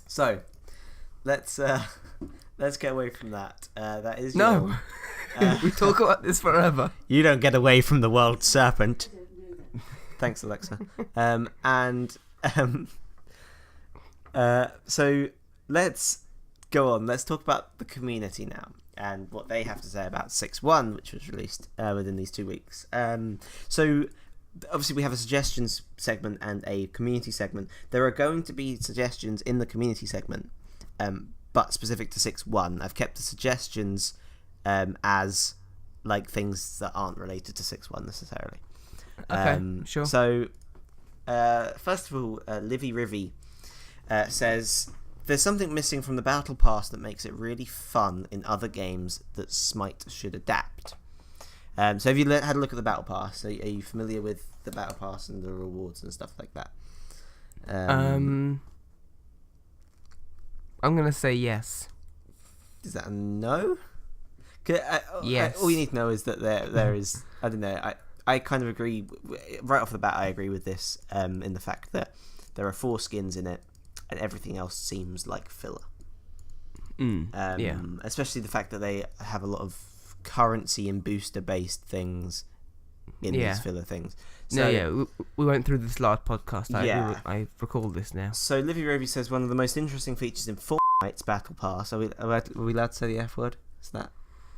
So let's get away from that. That is we talk about this forever. You don't get away from the World Serpent. Thanks, Alexa. So let's go on. Let's talk about the community now and what they have to say about 6.1, which was released within these 2 weeks. So obviously we have a suggestions segment and a community segment. There are going to be suggestions in the community segment, but specific to 6.1. I've kept the suggestions as, like, things that aren't related to 6.1 necessarily. Okay, sure. So, first of all, Livy Rivy says, there's something missing from the Battle Pass that makes it really fun in other games that Smite should adapt. So have you had a look at the Battle Pass? Are you familiar with the Battle Pass and the rewards and stuff like that? I'm going to say yes. Is that a no? Yes. All you need to know is that there is... I don't know. I kind of agree. Right off the bat, I agree with this in the fact that there are 4 skins in it and everything else seems like filler. Especially the fact that they have a lot of currency and booster based things in these filler things. So, we went through this last podcast. I recall this now. So Livy Rovey says one of the most interesting features in Fortnite's Battle Pass. Are we allowed to say the F word? Is that?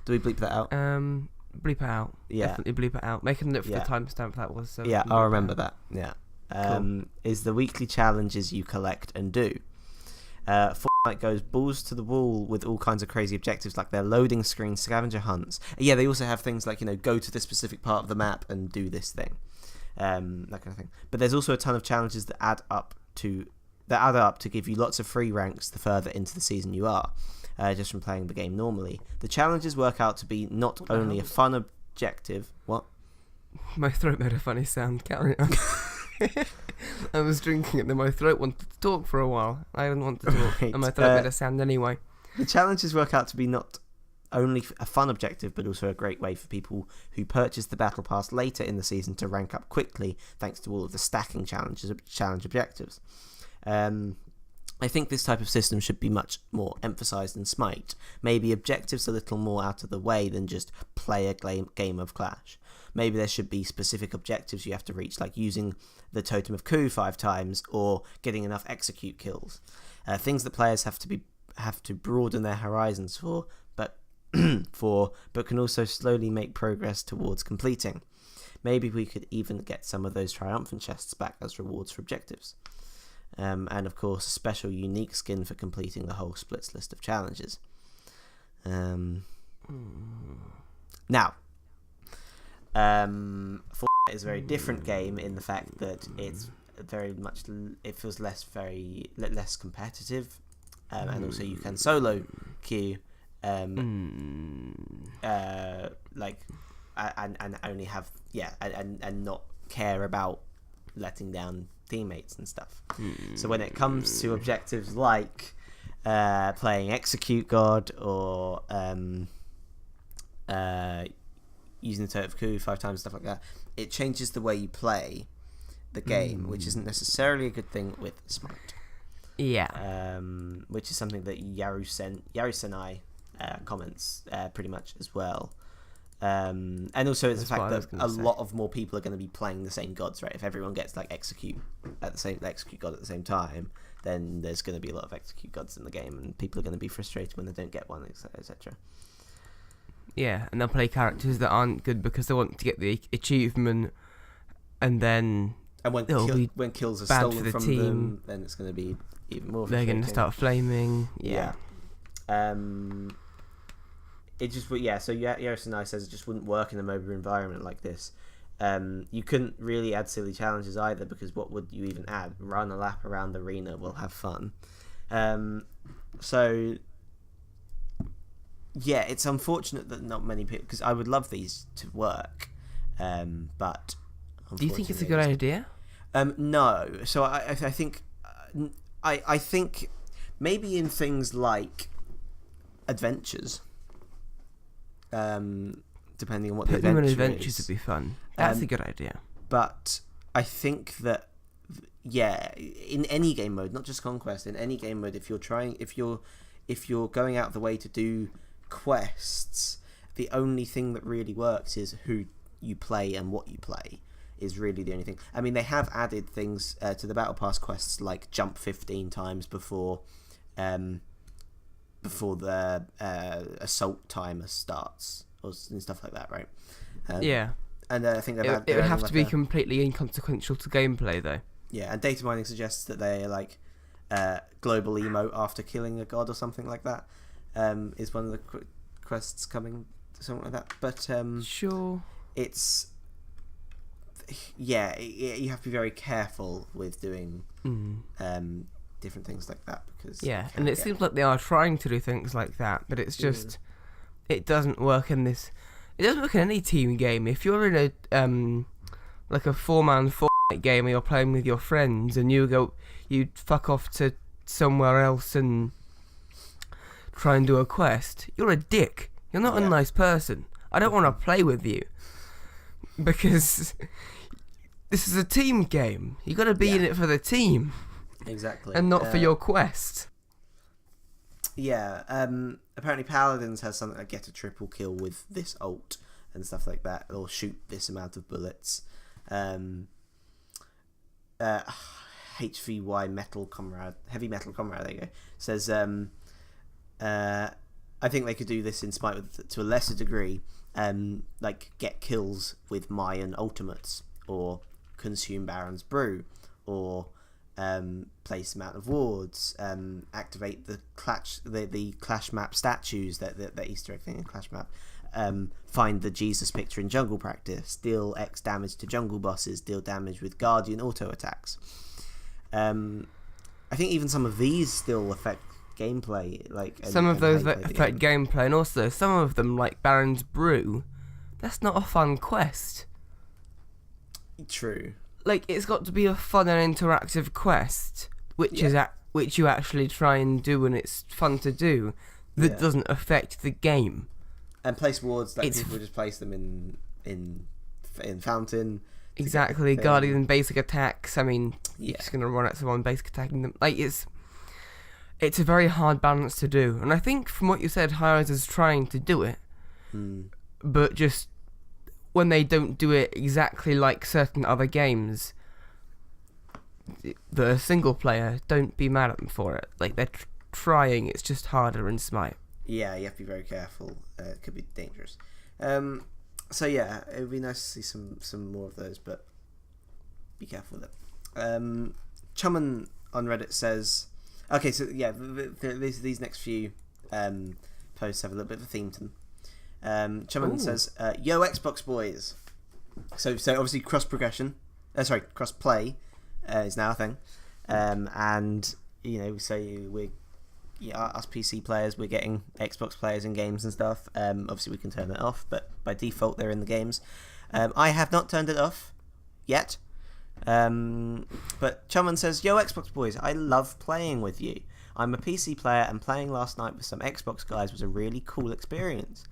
Do we bleep that out? Bleep it out. Yeah, definitely bleep it out. Make a note for the timestamp that was. So yeah, I'll remember that. Yeah. Cool. Is the weekly challenges you collect and do. Fortnite goes balls to the wall with all kinds of crazy objectives like their loading screen, scavenger hunts. Yeah, they also have things like, go to this specific part of the map and do this thing, that kind of thing. But there's also a ton of challenges that add up to give you lots of free ranks the further into the season you are, just from playing the game normally. The challenges work out to be not only a fun objective. What? My throat made a funny sound. Carry on. I was drinking and then my throat wanted to talk for a while. I didn't want to talk, and my throat made a sound anyway. The challenges work out to be not only a fun objective, but also a great way for people who purchase the Battle Pass later in the season to rank up quickly, thanks to all of the stacking challenge objectives. I think this type of system should be much more emphasised in Smite. Maybe objectives a little more out of the way than just play a game of Clash. Maybe there should be specific objectives you have to reach, like using the Totem of Coup 5 times or getting enough execute kills. Things that players have to broaden their horizons for, but can also slowly make progress towards completing. Maybe we could even get some of those triumphant chests back as rewards for objectives. And of course, a special unique skin for completing the whole splits list of challenges. Now, Fortnite is a very different game in the fact that it's very much, it feels less competitive, and also you can solo queue, like, and only have and not care about letting down teammates and stuff. So when it comes to objectives like playing Execute God or using the Totem of Coup 5 times, stuff like that, it changes the way you play the game, which isn't necessarily a good thing with Smite. Yeah. Which is something that Yarusenai comments pretty much as well. And also it's the fact that a lot of more people are going to be playing the same gods, right? If everyone gets like execute god at the same time, then there's going to be a lot of execute gods in the game, and people are going to be frustrated when they don't get one, etc. Yeah, and they'll play characters that aren't good because they want to get the achievement, and then when kills are stolen from them, then it's going to be even more frustrating. They're going to start flaming. Yeah. It just, so Yarusenai says it just wouldn't work in a MOBA environment like this. You couldn't really add silly challenges either, because what would you even add? Run a lap around the arena, we'll have fun. So yeah, it's unfortunate that not many people, because I would love these to work, but do you think it's a good idea? No. So I think I think maybe in things like adventures, depending on what the adventure is. Adventures would be fun. That's a good idea. But I think that in any game mode, not just Conquest, in any game mode, if you're going out of the way to do quests, the only thing that really works is who you play and what you play is really the only thing. I mean, they have added things to the Battle Pass quests, like jump 15 times before the assault timer starts, and stuff like that, right? Yeah. And I think it would have to be completely inconsequential to gameplay, though. Yeah, and data mining suggests that they're like global emote after killing a god or something like that, is one of the quests coming, something like that. But sure, it's you have to be very careful with doing different things like that because and it seems like they are trying to do things like that, but it's just it doesn't work in this. It doesn't work in any team game. If you're in a like a 4-man Fortnite game and you're playing with your friends and you fuck off to somewhere else and try and do a quest, you're a dick. You're not a nice person. I don't want to play with you because this is a team game. You got to be in it for the team. Exactly. And not for your quest. Yeah. Apparently Paladins has something like get a triple kill with this ult and stuff like that, or shoot this amount of bullets. HVY Metal Comrade, Heavy Metal Comrade, there you go, says, I think they could do this in Smite to a lesser degree, like get kills with Mayan ultimates, or consume Baron's Brew, or place amount of wards, activate the Clash map statues, that Easter egg thing in Clash map, find the Jesus picture in jungle practice, deal X damage to jungle bosses, deal damage with Guardian auto attacks. I think even some of these still affect gameplay, like some of those affect gameplay, and also some of them, like Baron's Brew, that's not a fun quest. True. Like, it's got to be a fun and interactive quest, which you actually try and do, and it's fun to do. That doesn't affect the game. And place wards, like people just place them in Fountain. Exactly, Guardian basic attacks. I mean, you're just gonna run at someone basic attacking them. Like, it's a very hard balance to do, and I think from what you said, Hi-Rez is trying to do it, but just when they don't do it exactly like certain other games, the single player, don't be mad at them for it. Like, they're trying, it's just harder in Smite. Yeah, you have to be very careful. It could be dangerous. So yeah, it would be nice to see some more of those, but be careful with it. Chuman on Reddit says, okay, so yeah, these next few posts have a little bit of a theme to them. Chuman says, "Yo, Xbox boys." So obviously cross play is now a thing, and you know, so us PC players, we're getting Xbox players in games and stuff. Obviously we can turn it off, but by default they're in the games. I have not turned it off yet. But Chuman says, "Yo, Xbox boys, I love playing with you. I'm a PC player, and playing last night with some Xbox guys was a really cool experience.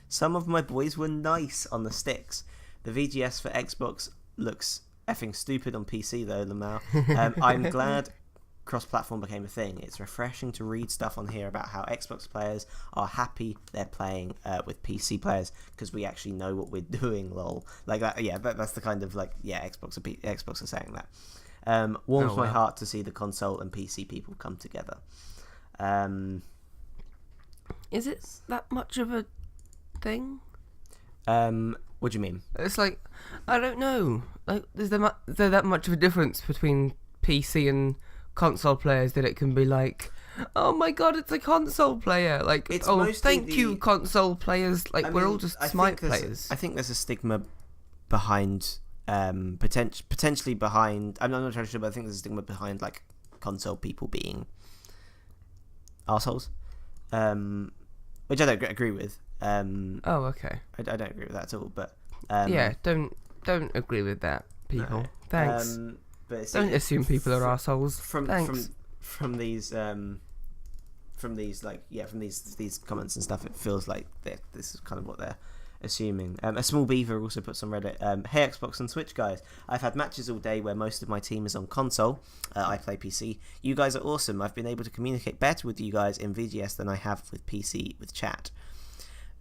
Some of my boys were nice on the sticks. The VGS for Xbox looks effing stupid on PC though, Lamau. I'm glad cross-platform became a thing. It's refreshing to read stuff on here about how Xbox players are happy they're playing with PC players because we actually know what we're doing, lol." Like that, yeah, that's the kind of, like, yeah, Xbox are saying that. Warms my heart to see the console and PC people come together. Is it that much of a thing? What do you mean? It's like, I don't know. Like, is there that much of a difference between PC and console players that it can be like, oh my god, it's a console player, like, it's thank you console players, like, we're all just Smite players. I think there's a stigma behind potentially behind, I'm not entirely sure, but I think there's a stigma behind, like, console people being arseholes, which I don't agree with. Okay. I don't agree with that at all, but yeah, don't agree with that, people. No. Thanks. But don't assume people are assholes. From these comments and stuff, it feels like this is kind of what they're assuming. A small beaver also puts on Reddit, "Hey Xbox and Switch guys, I've had matches all day where most of my team is on console. I play PC. You guys are awesome. I've been able to communicate better with you guys in VGS than I have with PC with chat.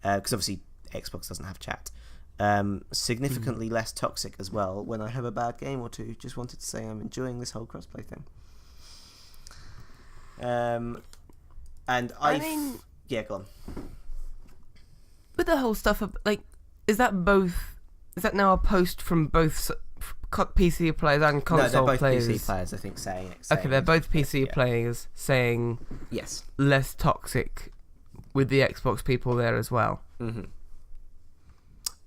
Because obviously Xbox doesn't have chat. Significantly less toxic as well when I have a bad game or two. Just wanted to say I'm enjoying this whole crossplay thing." And I mean, yeah, go on. With the whole stuff of, like, is that now a post from both PC players and console players? No, they're both players. PC players, I think, saying okay, they're both PC players saying yes, less toxic with the Xbox people there as well.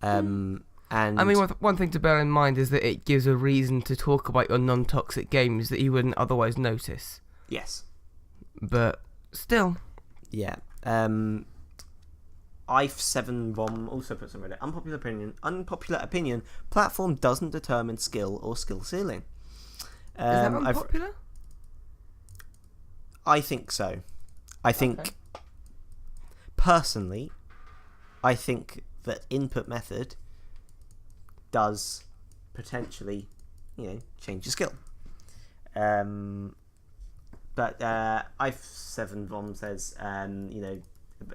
And I mean, one thing to bear in mind is that it gives a reason to talk about your non-toxic games that you wouldn't otherwise notice. Yes. But still. Yeah. I've7vom also puts on Reddit. Unpopular opinion. Platform doesn't determine skill or skill ceiling. Is that unpopular? I think so. I think, personally, I think that input method does potentially, change your skill. But I've7vom says,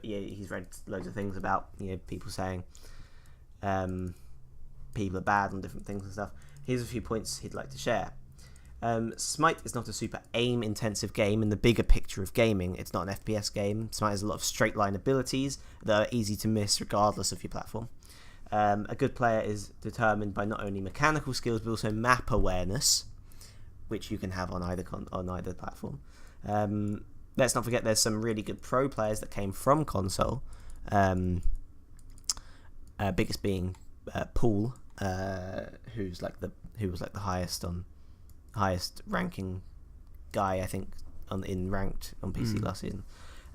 he's read loads of things about, people saying people are bad on different things and stuff. Here's a few points he'd like to share. Smite is not a super aim-intensive game in the bigger picture of gaming. It's not an FPS game. Smite has a lot of straight-line abilities that are easy to miss regardless of your platform. A good player is determined by not only mechanical skills but also map awareness, which you can have on either platform. Let's not forget there's some really good pro players that came from console. Biggest being Paul, who was like the highest ranking guy, I think, in ranked on PC last season.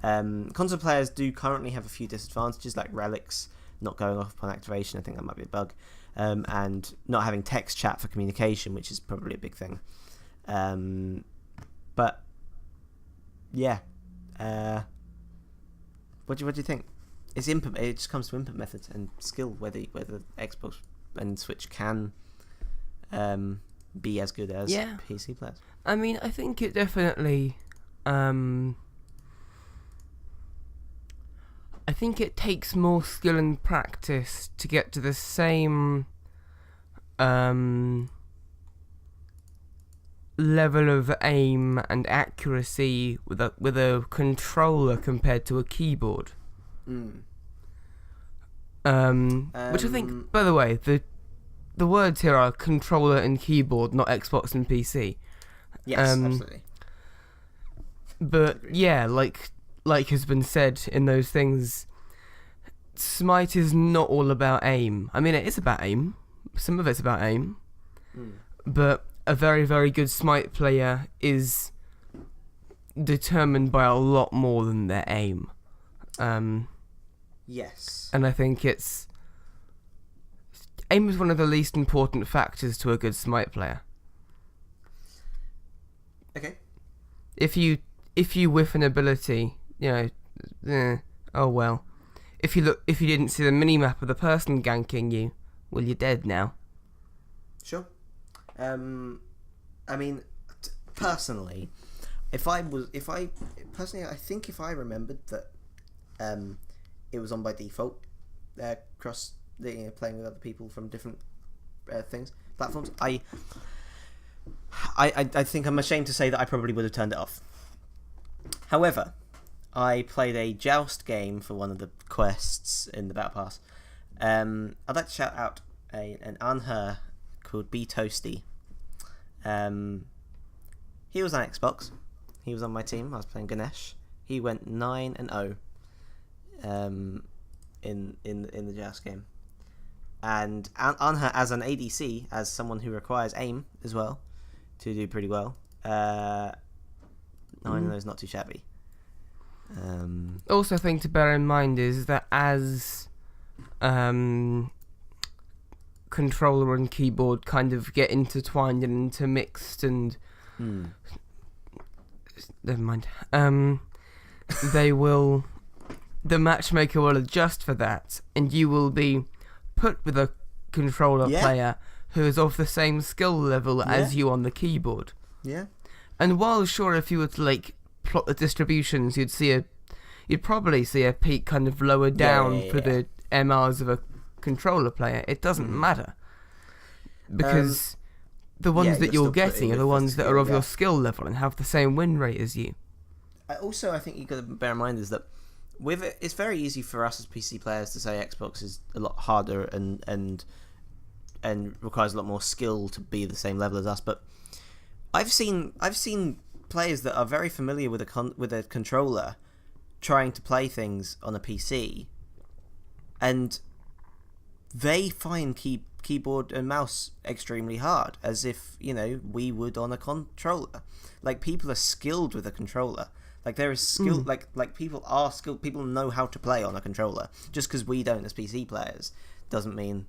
Console players do currently have a few disadvantages, like Relics not going off upon activation. I think that might be a bug, and not having text chat for communication, which is probably a big thing. But yeah, what do you think? It just comes to input methods and skill, whether Xbox and Switch can be as good as PC players. I mean, I think it definitely. I think it takes more skill and practice to get to the same level of aim and accuracy with a controller compared to a keyboard. Which I think, by the way, the words here are controller and keyboard, not Xbox and PC. Yes, absolutely. But yeah, like has been said in those things, Smite is not all about aim. I mean, it is about aim. Some of it's about aim. But a very, very good Smite player is determined by a lot more than their aim. Yes. And I think aim is one of the least important factors to a good Smite player. Okay. If you whiff an ability, oh well. If you didn't see the mini-map of the person ganking you, well, you're dead now. Sure. I mean, personally, I think if I remembered that it was on by default, playing with other people from different platforms, I think I'm ashamed to say that I probably would have turned it off. However, I played a joust game for one of the quests in the Battle Pass. I'd like to shout out an Anher called B Toasty. He was on Xbox. He was on my team. I was playing Ganesh. He went 9-0 in the joust game. And Anher, as an ADC, as someone who requires aim as well to do pretty well, 9-0 is not too shabby. Also, thing to bear in mind is that as controller and keyboard kind of get intertwined and intermixed and never mind, the matchmaker will adjust for that, and you will be put with a controller player who is of the same skill level as you on the keyboard. Yeah. And while sure, if you were to plot the distributions, you'd probably see a peak kind of lower down for the MRs of a controller player. It doesn't matter, because the ones that you're getting are the ones that are of your skill level and have the same win rate as you. I think you've got to bear in mind is that with it, it's very easy for us as PC players to say Xbox is a lot harder and requires a lot more skill to be the same level as us. But I've seen players that are very familiar with a controller trying to play things on a PC, and they find keyboard and mouse extremely hard, as if, we would on a controller. Like, people are skilled with a controller. Like, there is skill, like people are skilled, people know how to play on a controller. Just because we don't as PC players doesn't mean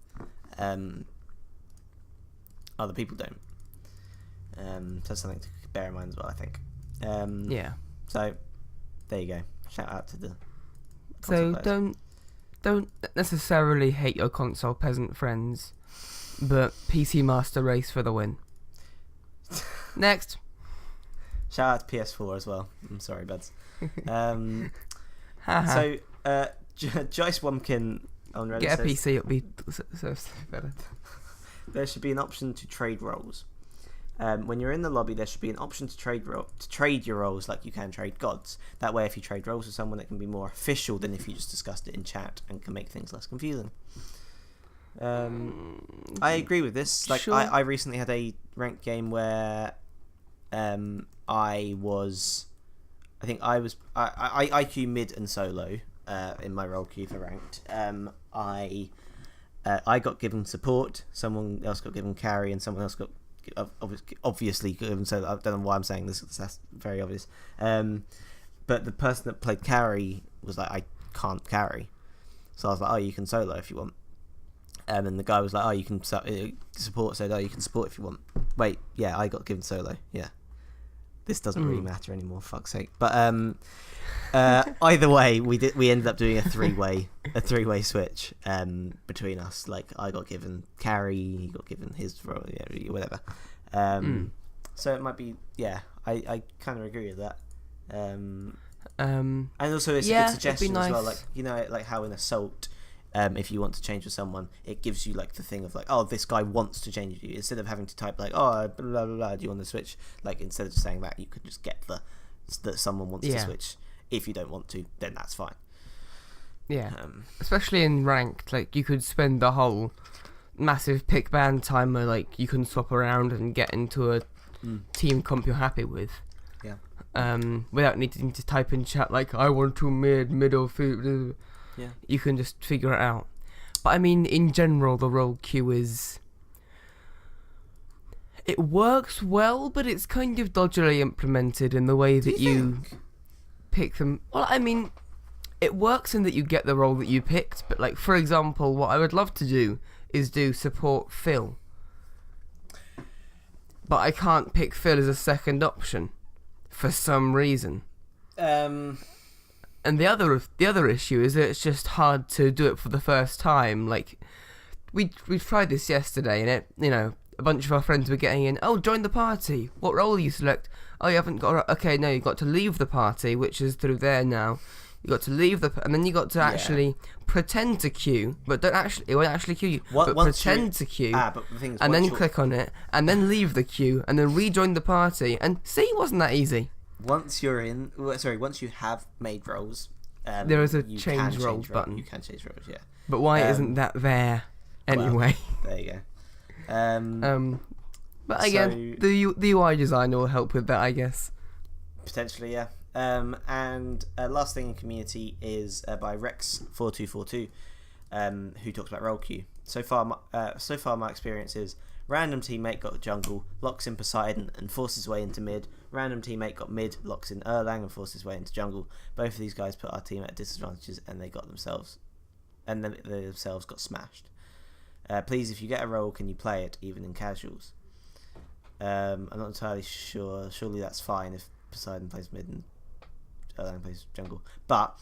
other people don't. So that's something to bear in mind as well, I think. Yeah. So, there you go. Shout out to the So players. don't necessarily hate your console peasant friends, but PC Master Race for the win. Next. Shout out to PS4 as well. I'm sorry, buds. So, Joyce Wumpkin on Reddit Get a says, PC, it'll be so better. there should be an option to trade roles. When you're in the lobby, there should be an option to trade your roles like you can trade gods. That way, if you trade roles with someone, it can be more official than if you just discussed it in chat and can make things less confusing. I agree with this. Like, sure. I recently had a ranked game where I IQ mid and solo in my role queue for ranked. I got given support, someone else got given carry, and someone else got obviously given. So I don't know why I'm saying this. That's very obvious. But the person that played carry was like, I can't carry. So I was like, oh, you can solo if you want. And the guy was like, oh, you can support. Said, oh, you can support if you want. Wait, yeah, I got given solo. Yeah, this doesn't really matter anymore. Fuck's sake. But either way, we ended up doing a three-way switch between us. Like, I got given carry, he got given his role, yeah, whatever. So it might be, yeah. I kind of agree with that. And also it's a good suggestion as well. Like, like how in Assault, if you want to change with someone, it gives you like the thing of like, oh, this guy wants to change with you, instead of having to type like, oh, blah blah blah, do you want to switch? Like, instead of just saying that, you could just get that someone wants to switch. If you don't want to, then that's fine. Yeah, especially in ranked, like you could spend the whole massive pick ban timer, like you can swap around and get into a team comp you're happy with. Yeah. Without needing to type in chat like, I want to middle food. Yeah. You can just figure it out. But I mean, in general, the role queue it works well, but it's kind of dodgily implemented in the way that you pick them. Well, I mean, it works in that you get the role that you picked, but like, for example, what I would love to do is do support Phil. But I can't pick Phil as a second option for some reason. And the other issue is that it's just hard to do it for the first time. Like, we tried this yesterday, and it, a bunch of our friends were getting in. Oh, join the party. What role you select? Oh, you haven't got. Okay, no, you got to leave the party, which is through there now. You got to leave and then you got to actually pretend to queue, but it won't actually queue you. But pretend to queue, but the thing is, and then click on it, and then leave the queue, and then rejoin the party. And see, it wasn't that easy. Once you have made roles, there is a change roles button. You can change roles, yeah. But why isn't that there anyway? Well, there you go. But again, the UI designer will help with that, I guess. Potentially, yeah. And last thing in community is by Rex4242, who talks about role queue. So far, my experience is random teammate got jungle, locks in Poseidon, and forces his way into mid. Random teammate got mid, locks in Erlang, and forces his way into jungle. Both of these guys put our team at disadvantages, and they themselves got smashed. Please, if you get a role, can you play it even in casuals? I'm not entirely sure. Surely that's fine if Poseidon plays mid and Erlang plays jungle. But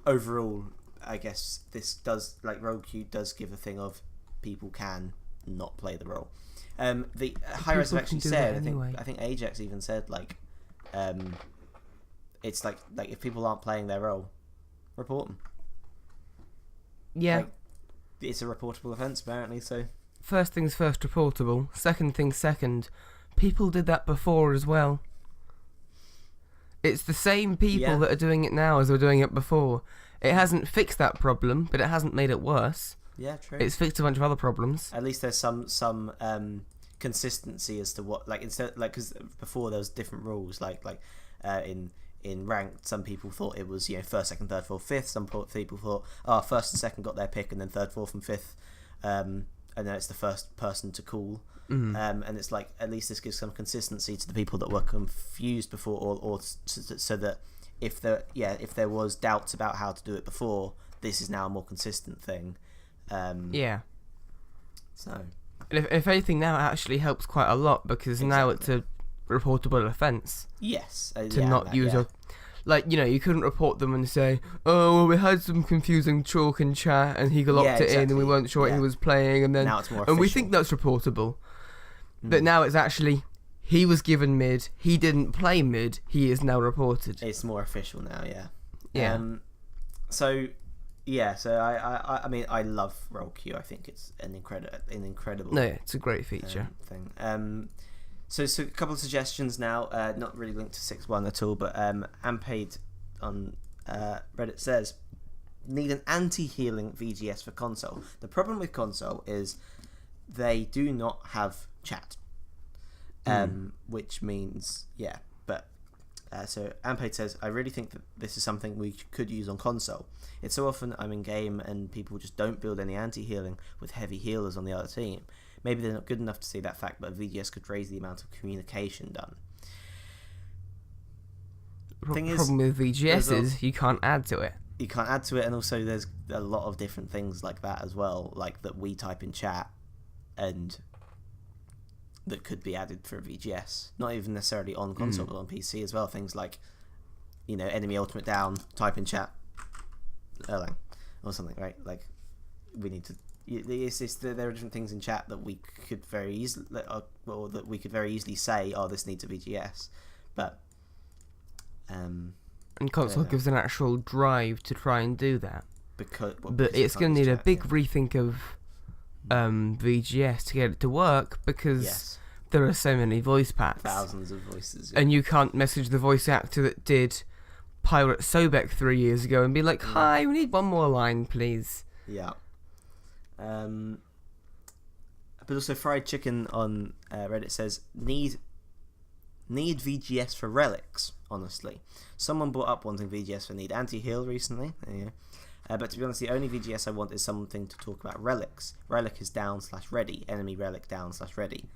overall, I guess this does, like, role queue does give a thing of people can not play the role. The Hi-Res have actually said, I think Ajax even said, like, it's like if people aren't playing their role, report them. Yeah. Like, it's a reportable offence, apparently, so... First things first, reportable. Second things second, people did that before as well. It's the same people that are doing it now as were doing it before. It hasn't fixed that problem, but it hasn't made it worse. Yeah, true. It's fixed a bunch of other problems. At least there's some consistency as to what, like, instead, like, because before there was different rules, like in ranked, some people thought it was, first, second, third, fourth, fifth. Some people thought, first and second got their pick, and then third, fourth, and fifth and then it's the first person to call. And it's like, at least this gives some consistency to the people that were confused before, or so that if there was doubts about how to do it before, this is now a more consistent thing. So, and if anything, now it actually helps quite a lot, because now it's a reportable offence. Yes, to not use your, like, you know, you couldn't report them and say, oh, well, we had some confusing talk in chat and he locked it in and we weren't sure what he was playing, and then now it's more and we think that's reportable. But now it's actually, he was given mid, he didn't play mid, he is now reported. It's more official now, yeah. So I mean, I love roll queue. I think it's an incredible. No, it's a great feature thing. So a couple of suggestions now, not really linked to 6.1 at all, but Ampade on Reddit says, need an anti-healing VGS for console. The problem with console is they do not have chat, which means so Ampade says, I really think that this is something we could use on console. It's so often I'm in game and people just don't build any anti-healing with heavy healers on the other team. Maybe they're not good enough to see that fact, but VGS could raise the amount of communication done. Problem with VGS is you can't add to it. You can't add to it, and also there's a lot of different things like that as well, like that we type in chat and that could be added for a VGS. Not even necessarily on console, but on PC as well. Things like, you know, enemy ultimate down, type in chat, Erlang, or something, right? Like, we need to. There are different things in chat that we could very easily say, oh, this needs a VGS, but and console gives an actual drive to try and do that. But it's going to need a big rethink of VGS to get it to work, because there are so many voice packs, thousands of voices, and you can't message the voice actor that did Pirate Sobek 3 years ago and be like, hi, we need one more line, please. But also Fried Chicken on Reddit says, need VGS for Relics, honestly. Someone brought up wanting VGS for Need Anti-Heal recently. But to be honest, the only VGS I want is something to talk about Relics. Relic is down/ready. Enemy Relic down/ready.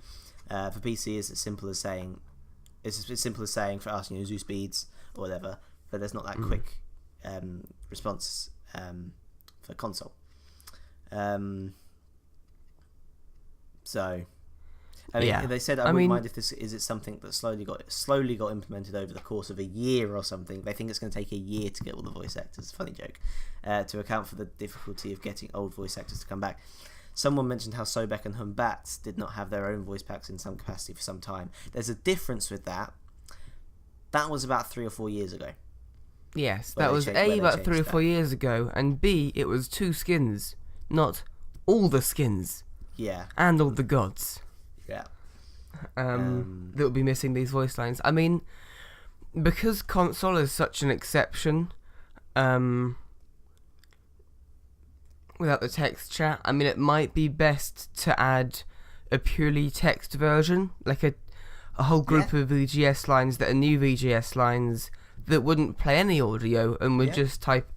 For PC, it's as simple as saying for us, you know, Zeus beads or whatever, but there's not that quick response for console. So, I mean, they said I wouldn't mind if this is it something that slowly got implemented over the course of a year or something. They think it's going to take a year to get all the voice actors. Funny joke, to account for the difficulty of getting old voice actors to come back. Someone mentioned how Sobek and Humbats did not have their own voice packs in some capacity for some time. There's a difference with that. That was about 3 or 4 years ago. Yes, that was A, about 3 or 4 years ago, and B, it was 2 skins, not all the skins. Yeah. And all the gods. Yeah. That would be missing these voice lines. I mean, because console is such an exception, without the text chat, I mean, it might be best to add a purely text version, like a whole group of VGS lines that are new VGS lines that wouldn't play any audio and would just type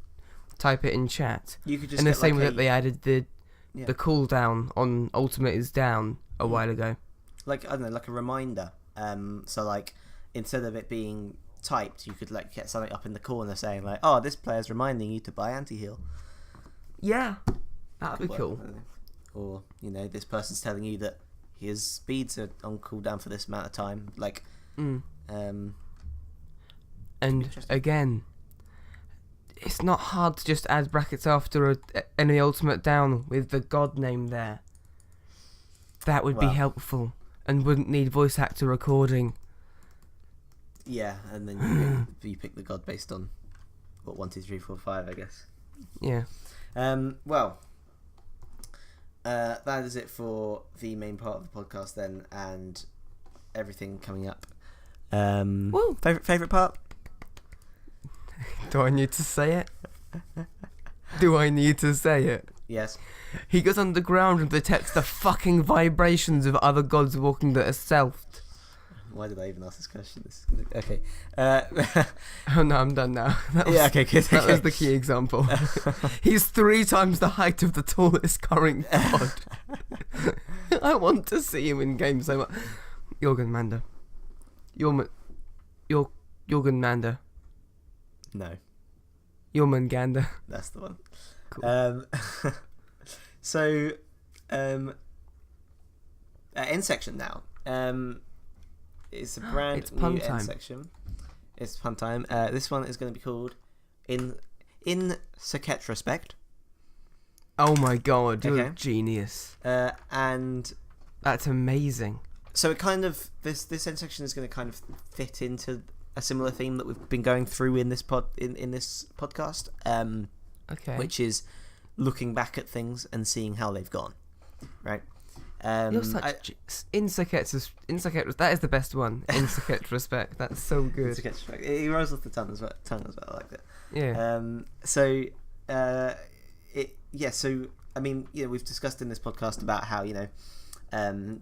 it in chat. You could just in the same way that they added the cooldown on Ultimate is down a while ago. Like, I don't know, like a reminder. So like, instead of it being typed, you could like get something up in the corner saying like, oh, this player's reminding you to buy anti-heal. Yeah, that'd be cool. Or, you know, this person's telling you that his speeds are on cooldown for this amount of time. Like, and again, it's not hard to just add brackets after any ultimate down with the god name there. That would be helpful and wouldn't need voice actor recording. Yeah, and then you pick the god based on what 1, 2, 3, 4, 5, I guess. Yeah. That is it for the main part of the podcast then, and everything coming up. Favorite part? Do I need to say it? Do I need to say it? Yes. He goes underground and detects the fucking vibrations of other gods walking that are selfed. Why did I even ask this question? Okay. Oh no, I'm done now. Okay, good. That was the key example. He's 3 times the height of the tallest current god. I want to see him in game so much. Jormungandr. Jormungandr. No. Jormungandr. That's the one. Cool. So, end section now. It's a brand new end section. It's pun time. This one is going to be called in Retrospect. Oh my god, you're a genius. And that's amazing. So it kind of this end section is going to kind of fit into a similar theme that we've been going through in this podcast. Which is looking back at things and seeing how they've gone, right? You're such Insect. That is the best one. Insect Respect. That's so good. It rolls off the tongue as well. I like that. Yeah. So I mean, we've discussed in this podcast about how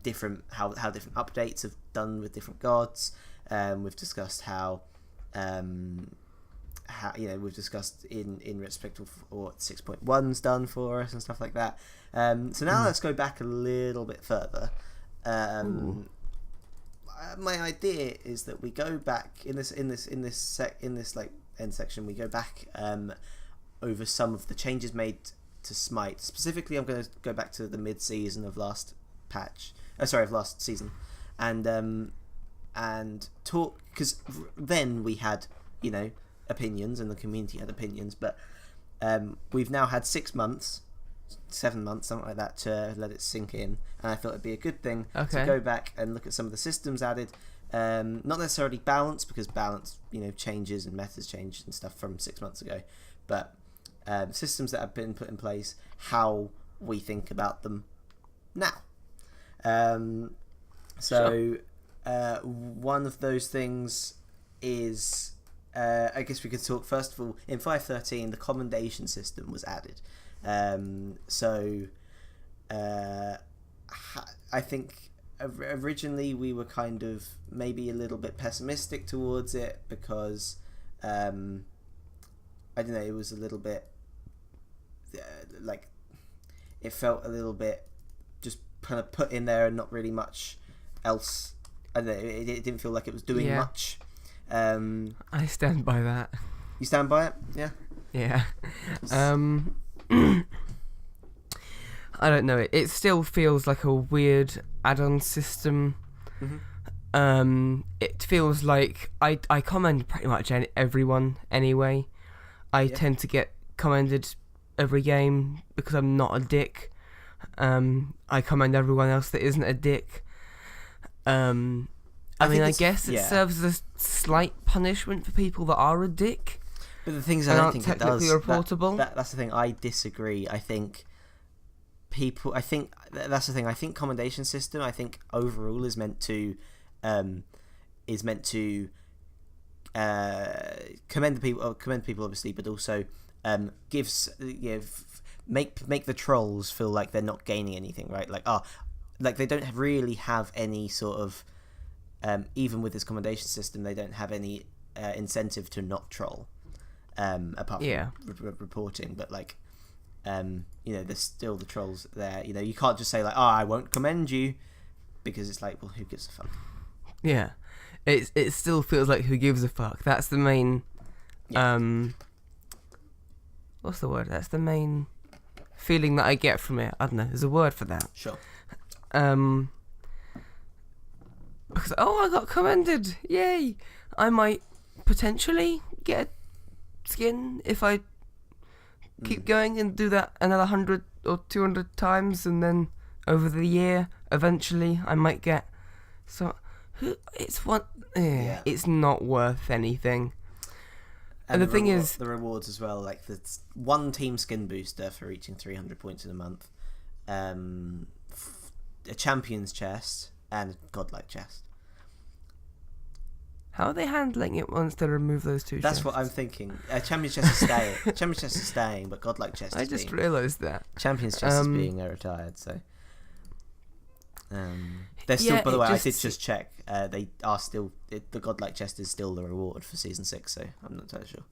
different updates have done with different gods. We've discussed how we've discussed in respect of what 6.1's done for us and stuff like that. So now let's go back a little bit further. My idea is that we go back in this like end section. We go back over some of the changes made to SMITE. Specifically, I'm going to go back to the mid-season of last season, and talk, because then we had opinions and the community had opinions, but we've now had 6 months, 7 months, something like that, to let it sink in, and I thought it'd be a good thing to go back and look at some of the systems added. Not necessarily balance, because balance changes and methods change and stuff from 6 months ago, but systems that have been put in place, how we think about them now. One of those things is, I guess we could talk first of all, in 5.13 the commendation system was added. I think originally we were kind of maybe a little bit pessimistic towards it, because I don't know, it was a little bit like, it felt a little bit just kind of put in there and not really much else. I don't know, it didn't feel like it was doing much. I stand by that. You stand by it? Yeah. Yeah. I don't know. It still feels like a weird add-on system. Mm-hmm. It feels like I commend pretty much everyone anyway. I tend to get commended every game because I'm not a dick. I commend everyone else that isn't a dick. I guess it serves as a slight punishment for people that are a dick. But the thing is, I don't think it does. Reportable. That's the thing. I disagree. I think that's the thing. I think commendation system, I think overall is meant to commend people obviously, but also make the trolls feel like they're not gaining anything, right? Like they don't really have any sort of even with this commendation system, they don't have any incentive to not troll, apart from reporting. But there's still the trolls there. You can't just say like, I won't commend you, because it's like, well, who gives a fuck? Yeah, it still feels like who gives a fuck. That's the main what's the word? That's the main feeling that I get from it. I don't know. There's a word for that. Sure. Because I got commended, yay! I might potentially get a skin if I keep going and do that another 100 or 200 times, and then over the year, eventually, I might get. So, it's not worth anything. And the thing is, the rewards as well, like the one team skin booster for reaching 300 points in a month, a champion's chest, and a godlike chest. How are they handling it once they remove those two That's chests? what I'm thinking. Champion's chest is staying. Champion's chest is staying, but godlike chest is I just realised that. Champion's chest is being retired, so. They're still, by the way, I did just check. They are still the godlike chest is still the reward for season 6, so I'm not entirely sure.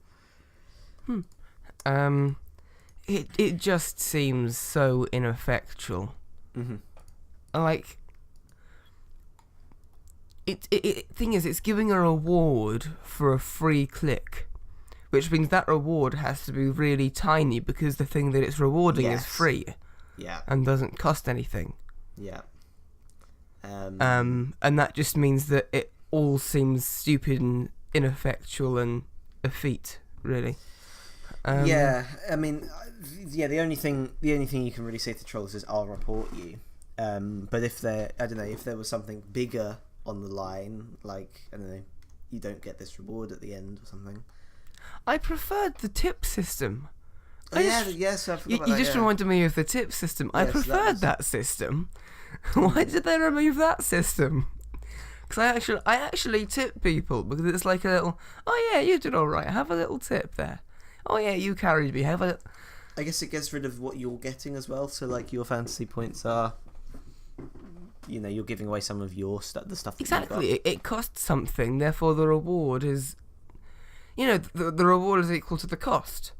It just seems so ineffectual. Mm-hmm. Like, thing is, it's giving a reward for a free click, which means that reward has to be really tiny because the thing that it's rewarding is free. Yeah. And doesn't cost anything. Yeah. And that just means that it all seems stupid and ineffectual and effete, really. Yeah, I mean, the only thing you can really say to trolls is I'll report you. But if there was something bigger on the line, like, I don't know, you don't get this reward at the end or something. I preferred the tip system. I forgot about that, just reminded me of the tip system. I preferred that system. Why did they remove that system? Because I actually tip people because it's like a little, oh yeah, you did all right. Have a little tip there. Oh yeah, you carried me. Have a. I guess it gets rid of what you're getting as well. So like your fantasy points are, you're giving away some of your stuff, the stuff. That exactly, it costs something. Therefore, the reward is, the reward is equal to the cost.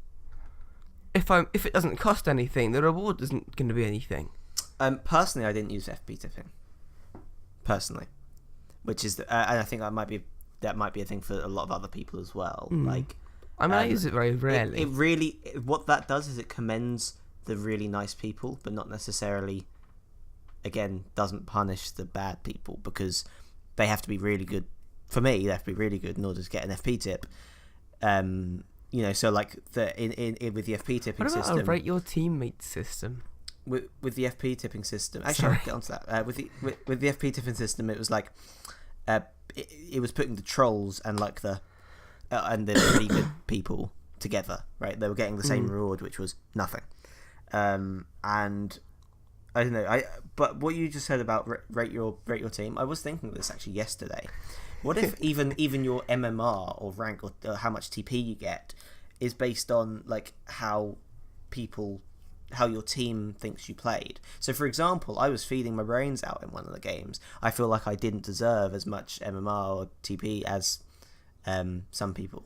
If it doesn't cost anything, the reward isn't going to be anything. Personally, I didn't use FP tipping. Personally, which is, and I think that might be a thing for a lot of other people as well. Like, I use it very rarely. It really, what that does is it commends the really nice people, but not necessarily, again, doesn't punish the bad people because they have to be really good. For me, they have to be really good in order to get an FP tip. So like with the FP tipping system. What about a rate your teammate system? With the FP tipping system, actually, I'll get onto that. With the FP tipping system, it was like, it was putting the trolls and like the really good people together, right? They were getting the same reward, which was nothing. And I don't know. But what you just said about rate your team, I was thinking this actually yesterday. What if even your MMR or rank or how much TP you get is based on like how your team thinks you played? So for example, I was feeding my brains out in one of the games. I feel like I didn't deserve as much MMR or TP as some people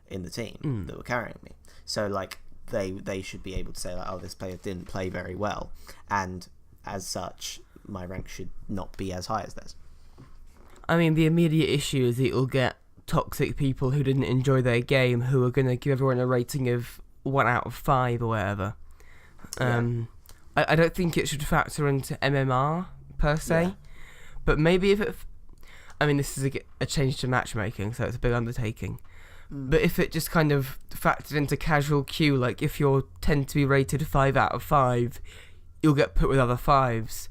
in the team that were carrying me. So like they should be able to say like, oh, this player didn't play very well, and as such my rank should not be as high as theirs. I mean, the immediate issue is that you'll get toxic people who didn't enjoy their game who are going to give everyone a rating of 1 out of 5 or whatever. I don't think it should factor into MMR per se, but maybe if it... I mean, this is a change to matchmaking, so it's a big undertaking. But if it just kind of factored into casual queue, like if you tend to be rated 5 out of 5, you'll get put with other 5s.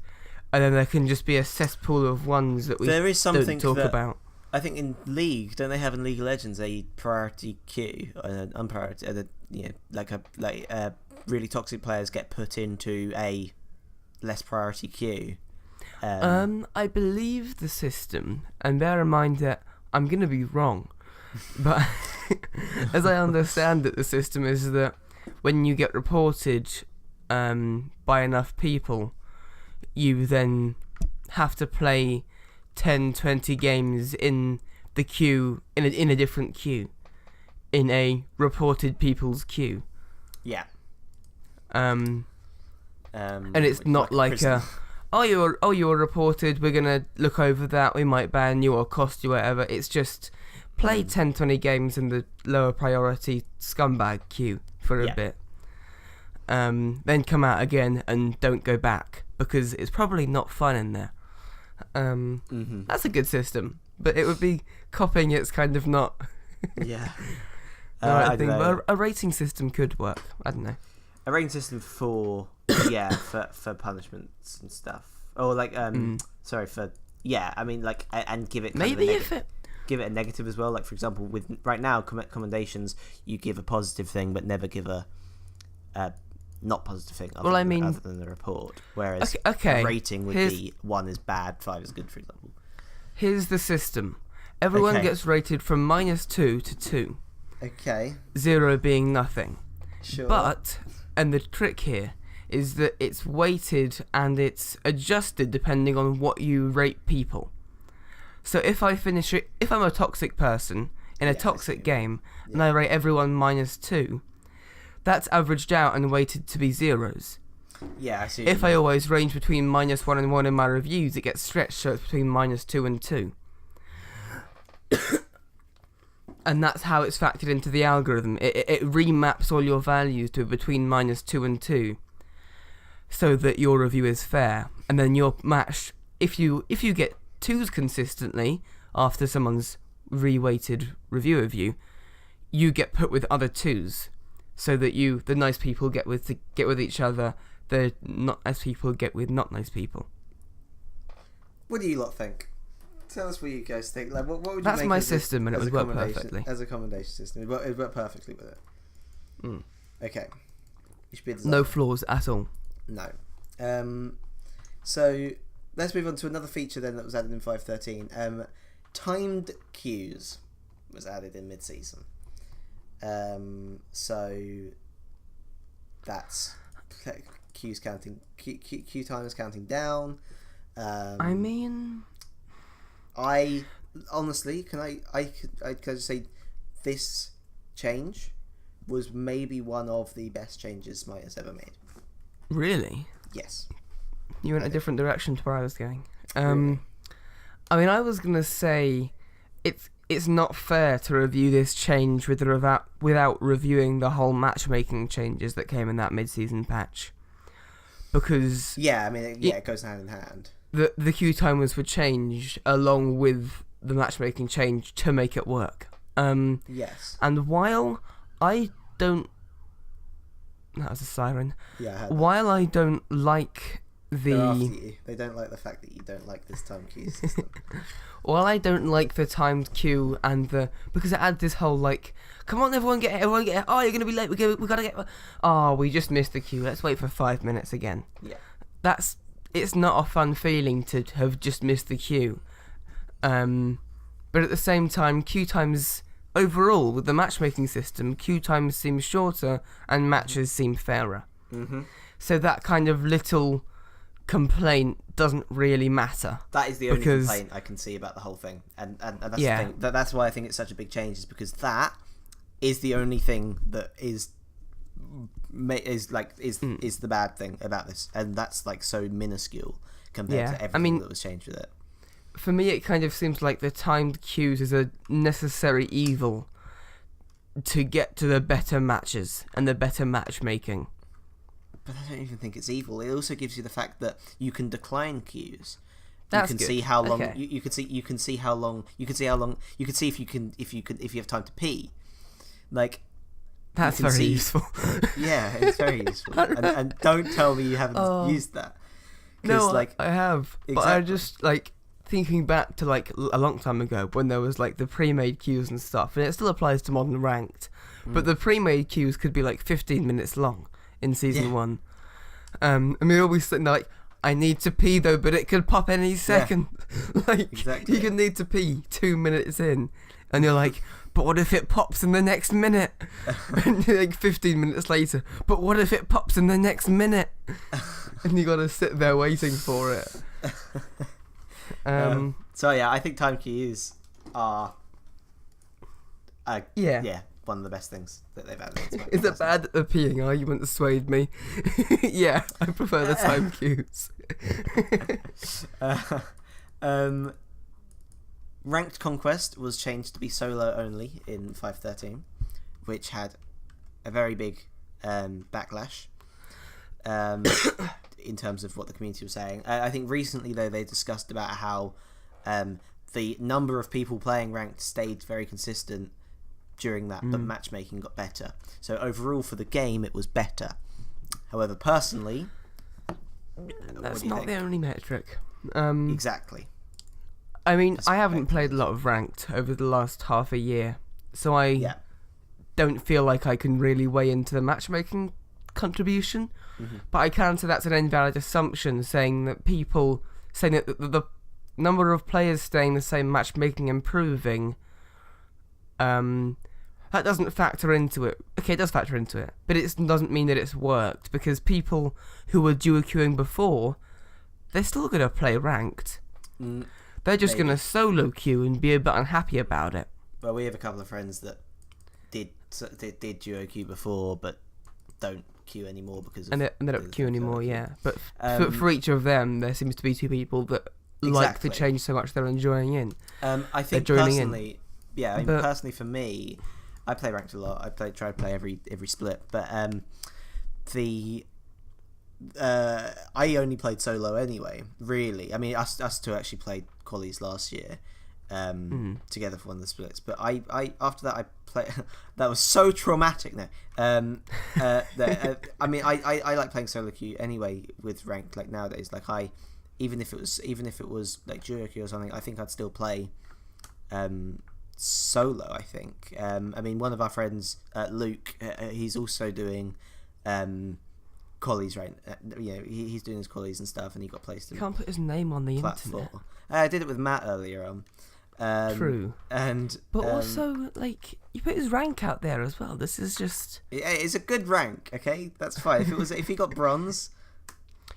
And then there can just be a cesspool of ones that we don't talk about. I think in League, don't they have in League of Legends a priority queue, an unpriority, really toxic players get put into a less priority queue. I believe the system, and bear in mind that I'm going to be wrong, but as I understand it, the system is that when you get reported by enough people, you then have to play 10-20 games in the queue, in a different queue, in a reported people's queue. Yeah. And it's not like you're reported, we're gonna look over that, we might ban you or cost you whatever. It's just play 10-20 games in the lower priority scumbag queue for a bit. Then come out again and don't go back because it's probably not fun in there. That's a good system, but it would be copying it's kind of not. Yeah. I think a rating system could work. I don't know. A rating system for punishments and stuff, or like I mean like, and give it give it a negative as well. Like for example, with right now commendations, you give a positive thing but never give a not positive thing other than the report, whereas a rating would be 1 is bad, 5 is good, for example. Here's the system. Everyone gets rated from -2 to 2. Okay. 0 being nothing. Sure. But, and the trick here is that it's weighted and it's adjusted depending on what you rate people. So if I'm a toxic person in a toxic game and I rate everyone -2, that's averaged out and weighted to be zeros. Yeah, I see. If I always range between -1 and 1 in my reviews, it gets stretched, so it's between -2 and 2. And that's how it's factored into the algorithm. It remaps all your values to between -2 and 2, so that your review is fair. And then you're matched. If you get 2s consistently after someone's reweighted review of you, you get put with other 2s, so that the nice people get with each other. The not nice people get with not nice people. What do you lot think? Tell us what you guys think. Like, what would you That's make my of system, and it would work perfectly. As a commendation system, it worked perfectly with it. Okay. You should be a designer. No flaws at all. No. So let's move on to another feature then that was added in 5.13. Timed queues was added in mid-season. So that's queues counting, queue timers counting down. I mean, I honestly, can I just say this change was maybe one of the best changes Smite has ever made. Really? Yes. You went a different direction to where I was going. Really? I mean, I was gonna say it's not fair to review this change without reviewing the whole matchmaking changes that came in that mid-season patch, because yeah, I mean, it goes hand in hand. The queue timers were changed along with the matchmaking change to make it work. Yes. And while I don't... That was a siren. Yeah, I heard that. While I don't like They're after you. They don't like the fact that you don't like this time queue system. While I don't like the timed queue and because it adds this whole like, come on everyone get it, oh you're gonna be late, we gotta get, oh we just missed the queue, let's wait for 5 minutes again. Yeah. It's not a fun feeling to have just missed the queue. But at the same time, queue times overall with the matchmaking system, queue times seem shorter and matches seem fairer. Mm-hmm. So that kind of little complaint doesn't really matter. That is the only complaint I can see about the whole thing, and that's the thing. That's why I think it's such a big change, is because that is the only thing that is the bad thing about this, and that's like so minuscule compared to everything that was changed with it. For me, it kind of seems like the timed queues is a necessary evil to get to the better matches and the better matchmaking. But I don't even think it's evil. It also gives you the fact that you can decline queues. That's you can good. see how long Okay. you can see how long you can see if you have time to pee. Like, that's very useful. Yeah, it's very useful. And don't tell me you haven't used that. No, like, I have. exactly. But I just like thinking back to like a long time ago when there was like the pre-made queues and stuff, and it still applies to modern ranked. But the pre-made queues could be like 15 minutes long in season 1. And we always sitting there like, I need to pee though, but it could pop any second. Like, exactly. you can need to pee 2 minutes in, and you're like, but what if it pops in the next minute? And you're like 15 minutes later, but what if it pops in the next minute? And you gotta sit there waiting for it. So yeah, I think time queues are one of the best things that they've added. Is it bad that the peeing argument swayed me? Yeah, I prefer the time queues. Ranked Conquest was changed to be solo only in 5.13, which had a very big backlash in terms of what the community was saying. I think recently, though, they discussed about how the number of people playing Ranked stayed very consistent during that, but matchmaking got better. So overall for the game, it was better. However, personally, that's not the only metric. Exactly. I mean, I haven't played a lot of Ranked over the last half a year, so I don't feel like I can really weigh into the matchmaking contribution. But I can say that's an invalid assumption, saying that the number of players staying the same, matchmaking improving, that doesn't factor into it. Okay, it does factor into it, but it doesn't mean that it's worked, because people who were duo queuing before, they're still going to play ranked. They're just going to solo queue and be a bit unhappy about it. Well, we have a couple of friends that did duo queue before, but don't queue anymore because of... And they don't queue anymore, yeah. But for each of them, there seems to be two people that like the change so much they're enjoying in. I think personally... Yeah, personally for me, I play ranked a lot. I try to play every split, but I only played solo anyway. Really, I mean, us two actually played Qualies last year together for one of the splits. But I after that I play. That was so traumatic. Now, I mean, I like playing solo queue anyway with ranked. Like nowadays, like even if it was like duo queue or something, I think I'd still play solo. I think. I mean, one of our friends, Luke, he's also doing Qualies, right? He's doing his Qualies and stuff, and he got placed in. Can't put his name on the internet. I did it with Matt earlier on. True. But also, like, you put his rank out there as well. This is just... It's a good rank, okay? That's fine. If he got bronze...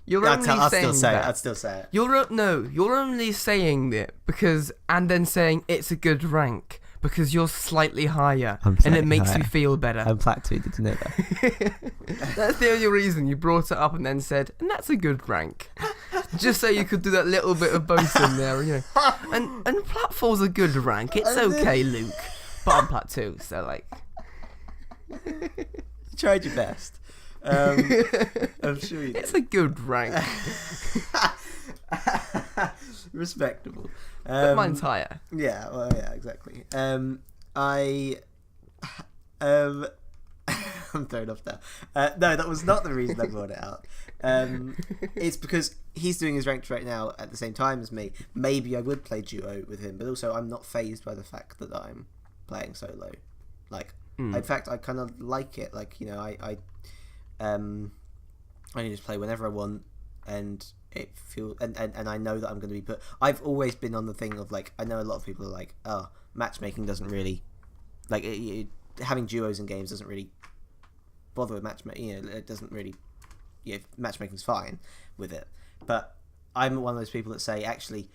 I'd still say it. You're only saying it because... And then saying it's a good rank because you're slightly higher. And it makes you feel better. I'm flat 2, did you know that? That's the only reason you brought it up and then said, and that's a good rank. Just so you could do that little bit of boasting there, you know. And Plat 4's a good rank. It's okay, Luke. But I'm Plat 2, so like... You tried your best. I'm sure you did. It's a good rank. Respectable. But mine's higher. Yeah, well, yeah, exactly. I'm thrown off now. No, that was not the reason I brought it out. It's because he's doing his ranked right now at the same time as me. Maybe I would play duo with him, but also I'm not fazed by the fact that I'm playing solo. Like, in fact, I kind of like it. Like, you know, I can just play whenever I want, and it feels and I know that I'm going to be put. I've always been on the thing of like, I know a lot of people are like, oh, matchmaking doesn't really like having duos in games doesn't really bother with matchmaking. You know, it doesn't really. Yeah, matchmaking's fine with it, but I'm one of those people that say actually,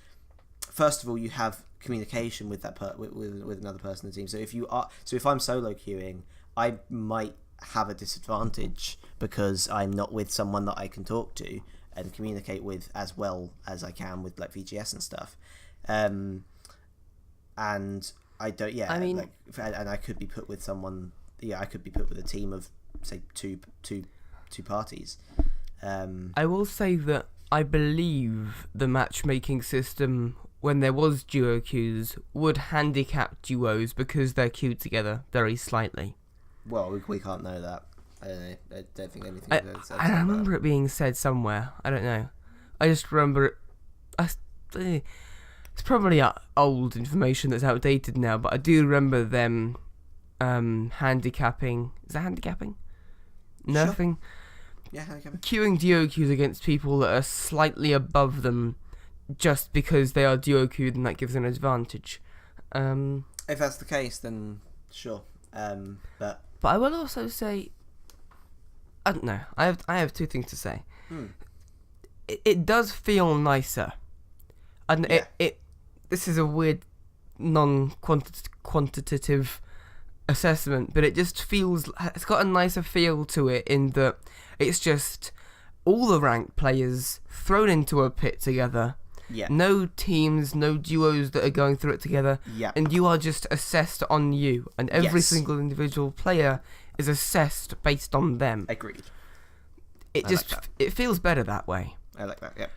first of all, you have communication with that with another person in the team. So if I'm solo queuing, I might have a disadvantage because I'm not with someone that I can talk to and communicate with as well as I can with like VGS and stuff. And I don't. Yeah, I mean, like, and I could be put with someone. Yeah, I could be put with a team of say two parties. I will say that I believe the matchmaking system, when there was duo queues, would handicap duos because they're queued together very slightly. Well, we can't know that. I don't know. I don't think anything. I remember it being said somewhere. I don't know. I just remember it. It's probably old information that's outdated now, but I do remember them handicapping. Is that handicapping? Nerfing? Sure. Yeah, handicapping. Queuing duo queues against people that are slightly above them just because they are duo queued, and that gives an advantage. If that's the case, then sure. But I will also say, I don't know. I have two things to say. It does feel nicer, and this is a weird non-quantitative assessment, but it just feels, it's got a nicer feel to it in that it's just all the ranked players thrown into a pit together. Yeah. No teams, no duos that are going through it together. Yeah. And you are just assessed on you, and every single individual player is assessed based on them. Agreed. It feels better that way. I like that. Yeah.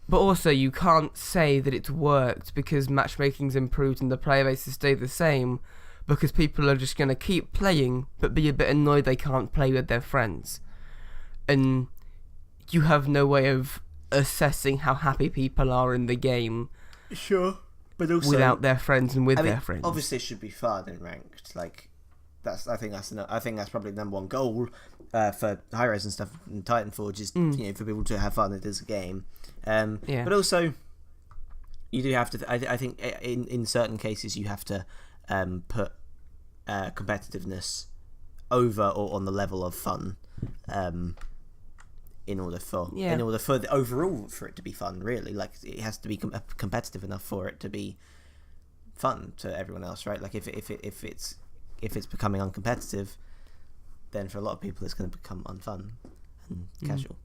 But also, you can't say that it's worked because matchmaking's improved and the player bases stay the same, because people are just going to keep playing but be a bit annoyed they can't play with their friends. And you have no way of assessing how happy people are in the game. Sure. But also without their friends and with their friends. Obviously it should be fun and ranked. Like I think that's probably the number one goal for Hi-Res and stuff in Titanforge is for people to have fun. It is a game. But also you do have to I think in certain cases you have to put competitiveness over or on the level of fun, in order for the overall for it to be fun. Really, like it has to be competitive enough for it to be fun to everyone else, right? Like if it's becoming uncompetitive, then for a lot of people it's going to become unfun and casual.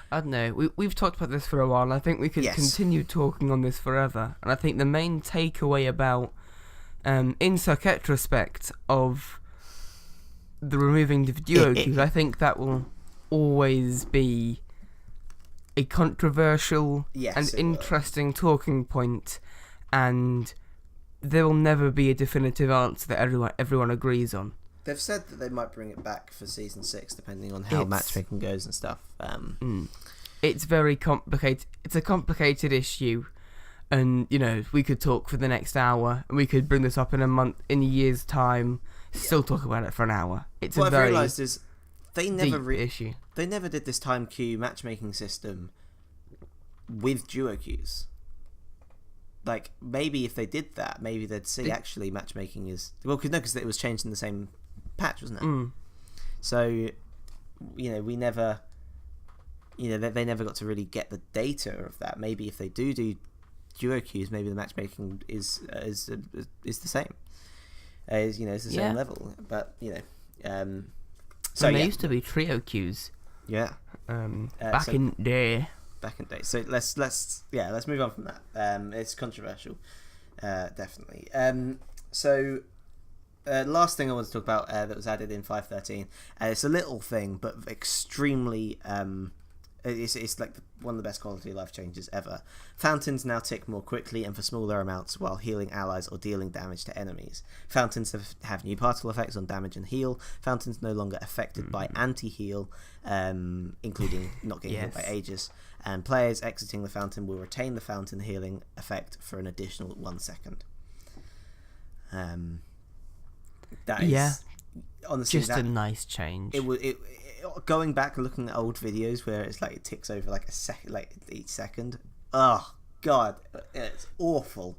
I don't know. We've talked about this for a while, and I think we could continue talking on this forever. And I think the main takeaway about, in retrospect of the removing the duo queues, I think that will always be a controversial and interesting talking point, and there will never be a definitive answer that everyone agrees on. They've said that they might bring it back for season 6, depending on how matchmaking goes and stuff. It's very complicated. It's a complicated issue, and we could talk for the next hour, and we could bring this up in a year's time, still talk about it for an hour. It's what a very I've realised is they never issue. They never did this time queue matchmaking system with duo queues. Like, maybe if they did that, maybe they'd see actually matchmaking is... Well, because it was changed in the same patch, wasn't it? So, we never... they never got to really get the data of that. Maybe if they do duo queues, maybe the matchmaking is the same. It's the same level. But, so there used to be trio queues. Yeah. Back in day. So let's move on from that. It's controversial, definitely. So last thing I want to talk about that was added in 5.13. It's a little thing, but extremely. It's like one of the best quality of life changes ever. Fountains now tick more quickly and for smaller amounts while healing allies or dealing damage to enemies. Fountains have new particle effects on damage and heal. Fountains no longer affected by anti-heal, including not getting hit by Aegis. And players exiting the fountain will retain the fountain healing effect for an additional 1 second. That is honestly just a nice change. It going back and looking at old videos where it's like it ticks over like a second, like each second. Oh god, it's awful.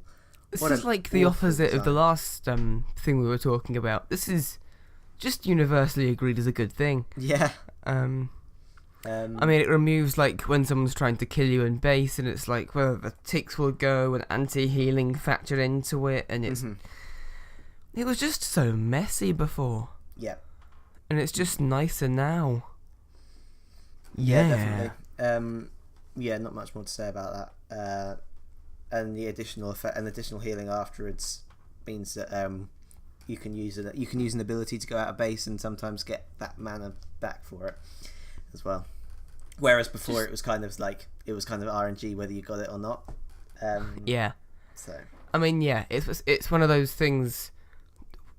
This is like the opposite of the last thing we were talking about. This is just universally agreed as a good thing. Yeah. I mean, it removes like when someone's trying to kill you in base, and it's like whether the ticks will go and anti-healing factored into it, and it's it was just so messy before. Yeah. And it's just nicer now. Yeah, definitely. Not much more to say about that. And the additional effect and additional healing afterwards means that you can use an ability to go out of base and sometimes get that mana back for it as well. Whereas before it was kind of RNG whether you got it or not. So I mean, it's one of those things.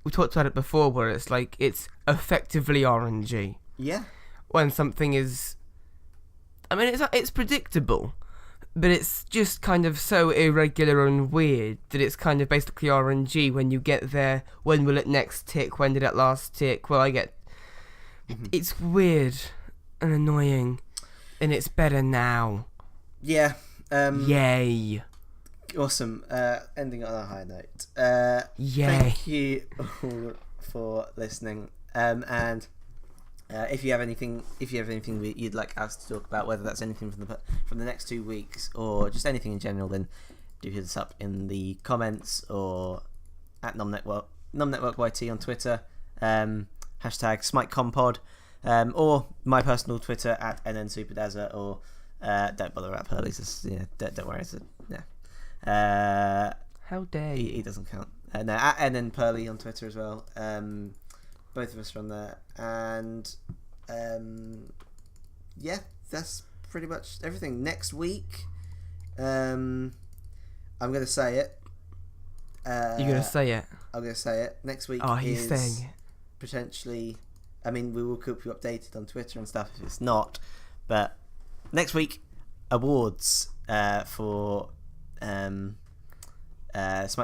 We talked about it before, where it's like it's effectively RNG. Yeah. When something is, I mean, it's predictable, but it's just kind of so irregular and weird that it's kind of basically RNG when you get there. When will it next tick? When did it last tick? Well, it's weird and annoying, and it's better now. Yeah. Yay. Awesome. Ending on a high note. Yay. Thank you all for listening. And if you have anything that you'd like us to talk about, whether that's anything from the next 2 weeks or just anything in general, then do hit us up in the comments or at NomNetworkYT on Twitter. Hashtag SmiteCompod. Or my personal Twitter at NNSuperDazza, or don't bother about Purley. Don't worry. How dare you? He doesn't count. No, at NN Purley on Twitter as well. Both of us are on there, and that's pretty much everything. Next week, I'm gonna say it. You're gonna say it. I'm gonna say it. Next week he's saying it. Potentially. I mean, we will keep you updated on Twitter and stuff if it's not. But next week, awards for SMITE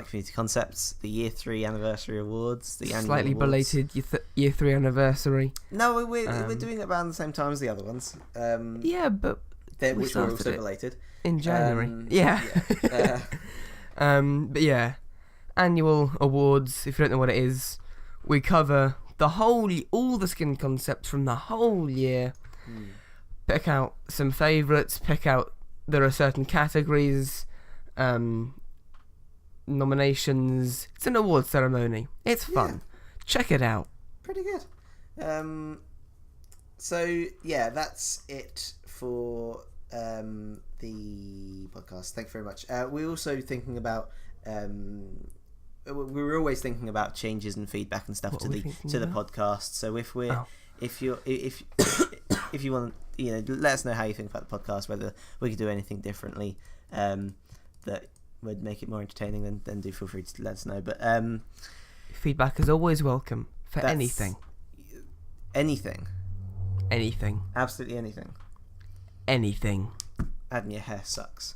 Community Concepts, the Year 3 Anniversary Awards, the annual slightly awards. Belated Year 3 Anniversary. No, we're doing it around the same time as the other ones. But which were also belated in January. But yeah, annual awards. If you don't know what it is, We cover all the skin concepts from the whole year. Pick out some favourites. There are certain categories, nominations. It's an award ceremony. It's fun. Check it out. Pretty good. So yeah, that's it for the podcast. Thank you very much. We're also thinking about we're always thinking about changes and feedback and stuff to the podcast. So if you want, let us know how you think about the podcast, whether we could do anything differently that would make it more entertaining, then do feel free to let us know. But feedback is always welcome for anything. Absolutely anything. Adding your hair sucks.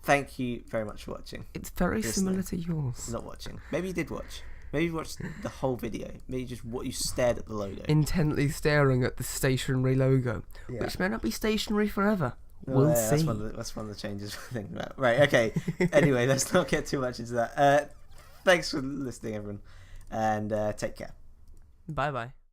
Thank you very much for watching. It's very similar to yours. Not watching. Maybe you did watch. Maybe you watched the whole video. Maybe just you stared at the logo. Intently staring at the stationary logo, which may not be stationary forever. We'll see. That's one of the changes we're thinking about. Right, okay. Anyway, let's not get too much into that. Thanks for listening, everyone. And take care. Bye-bye.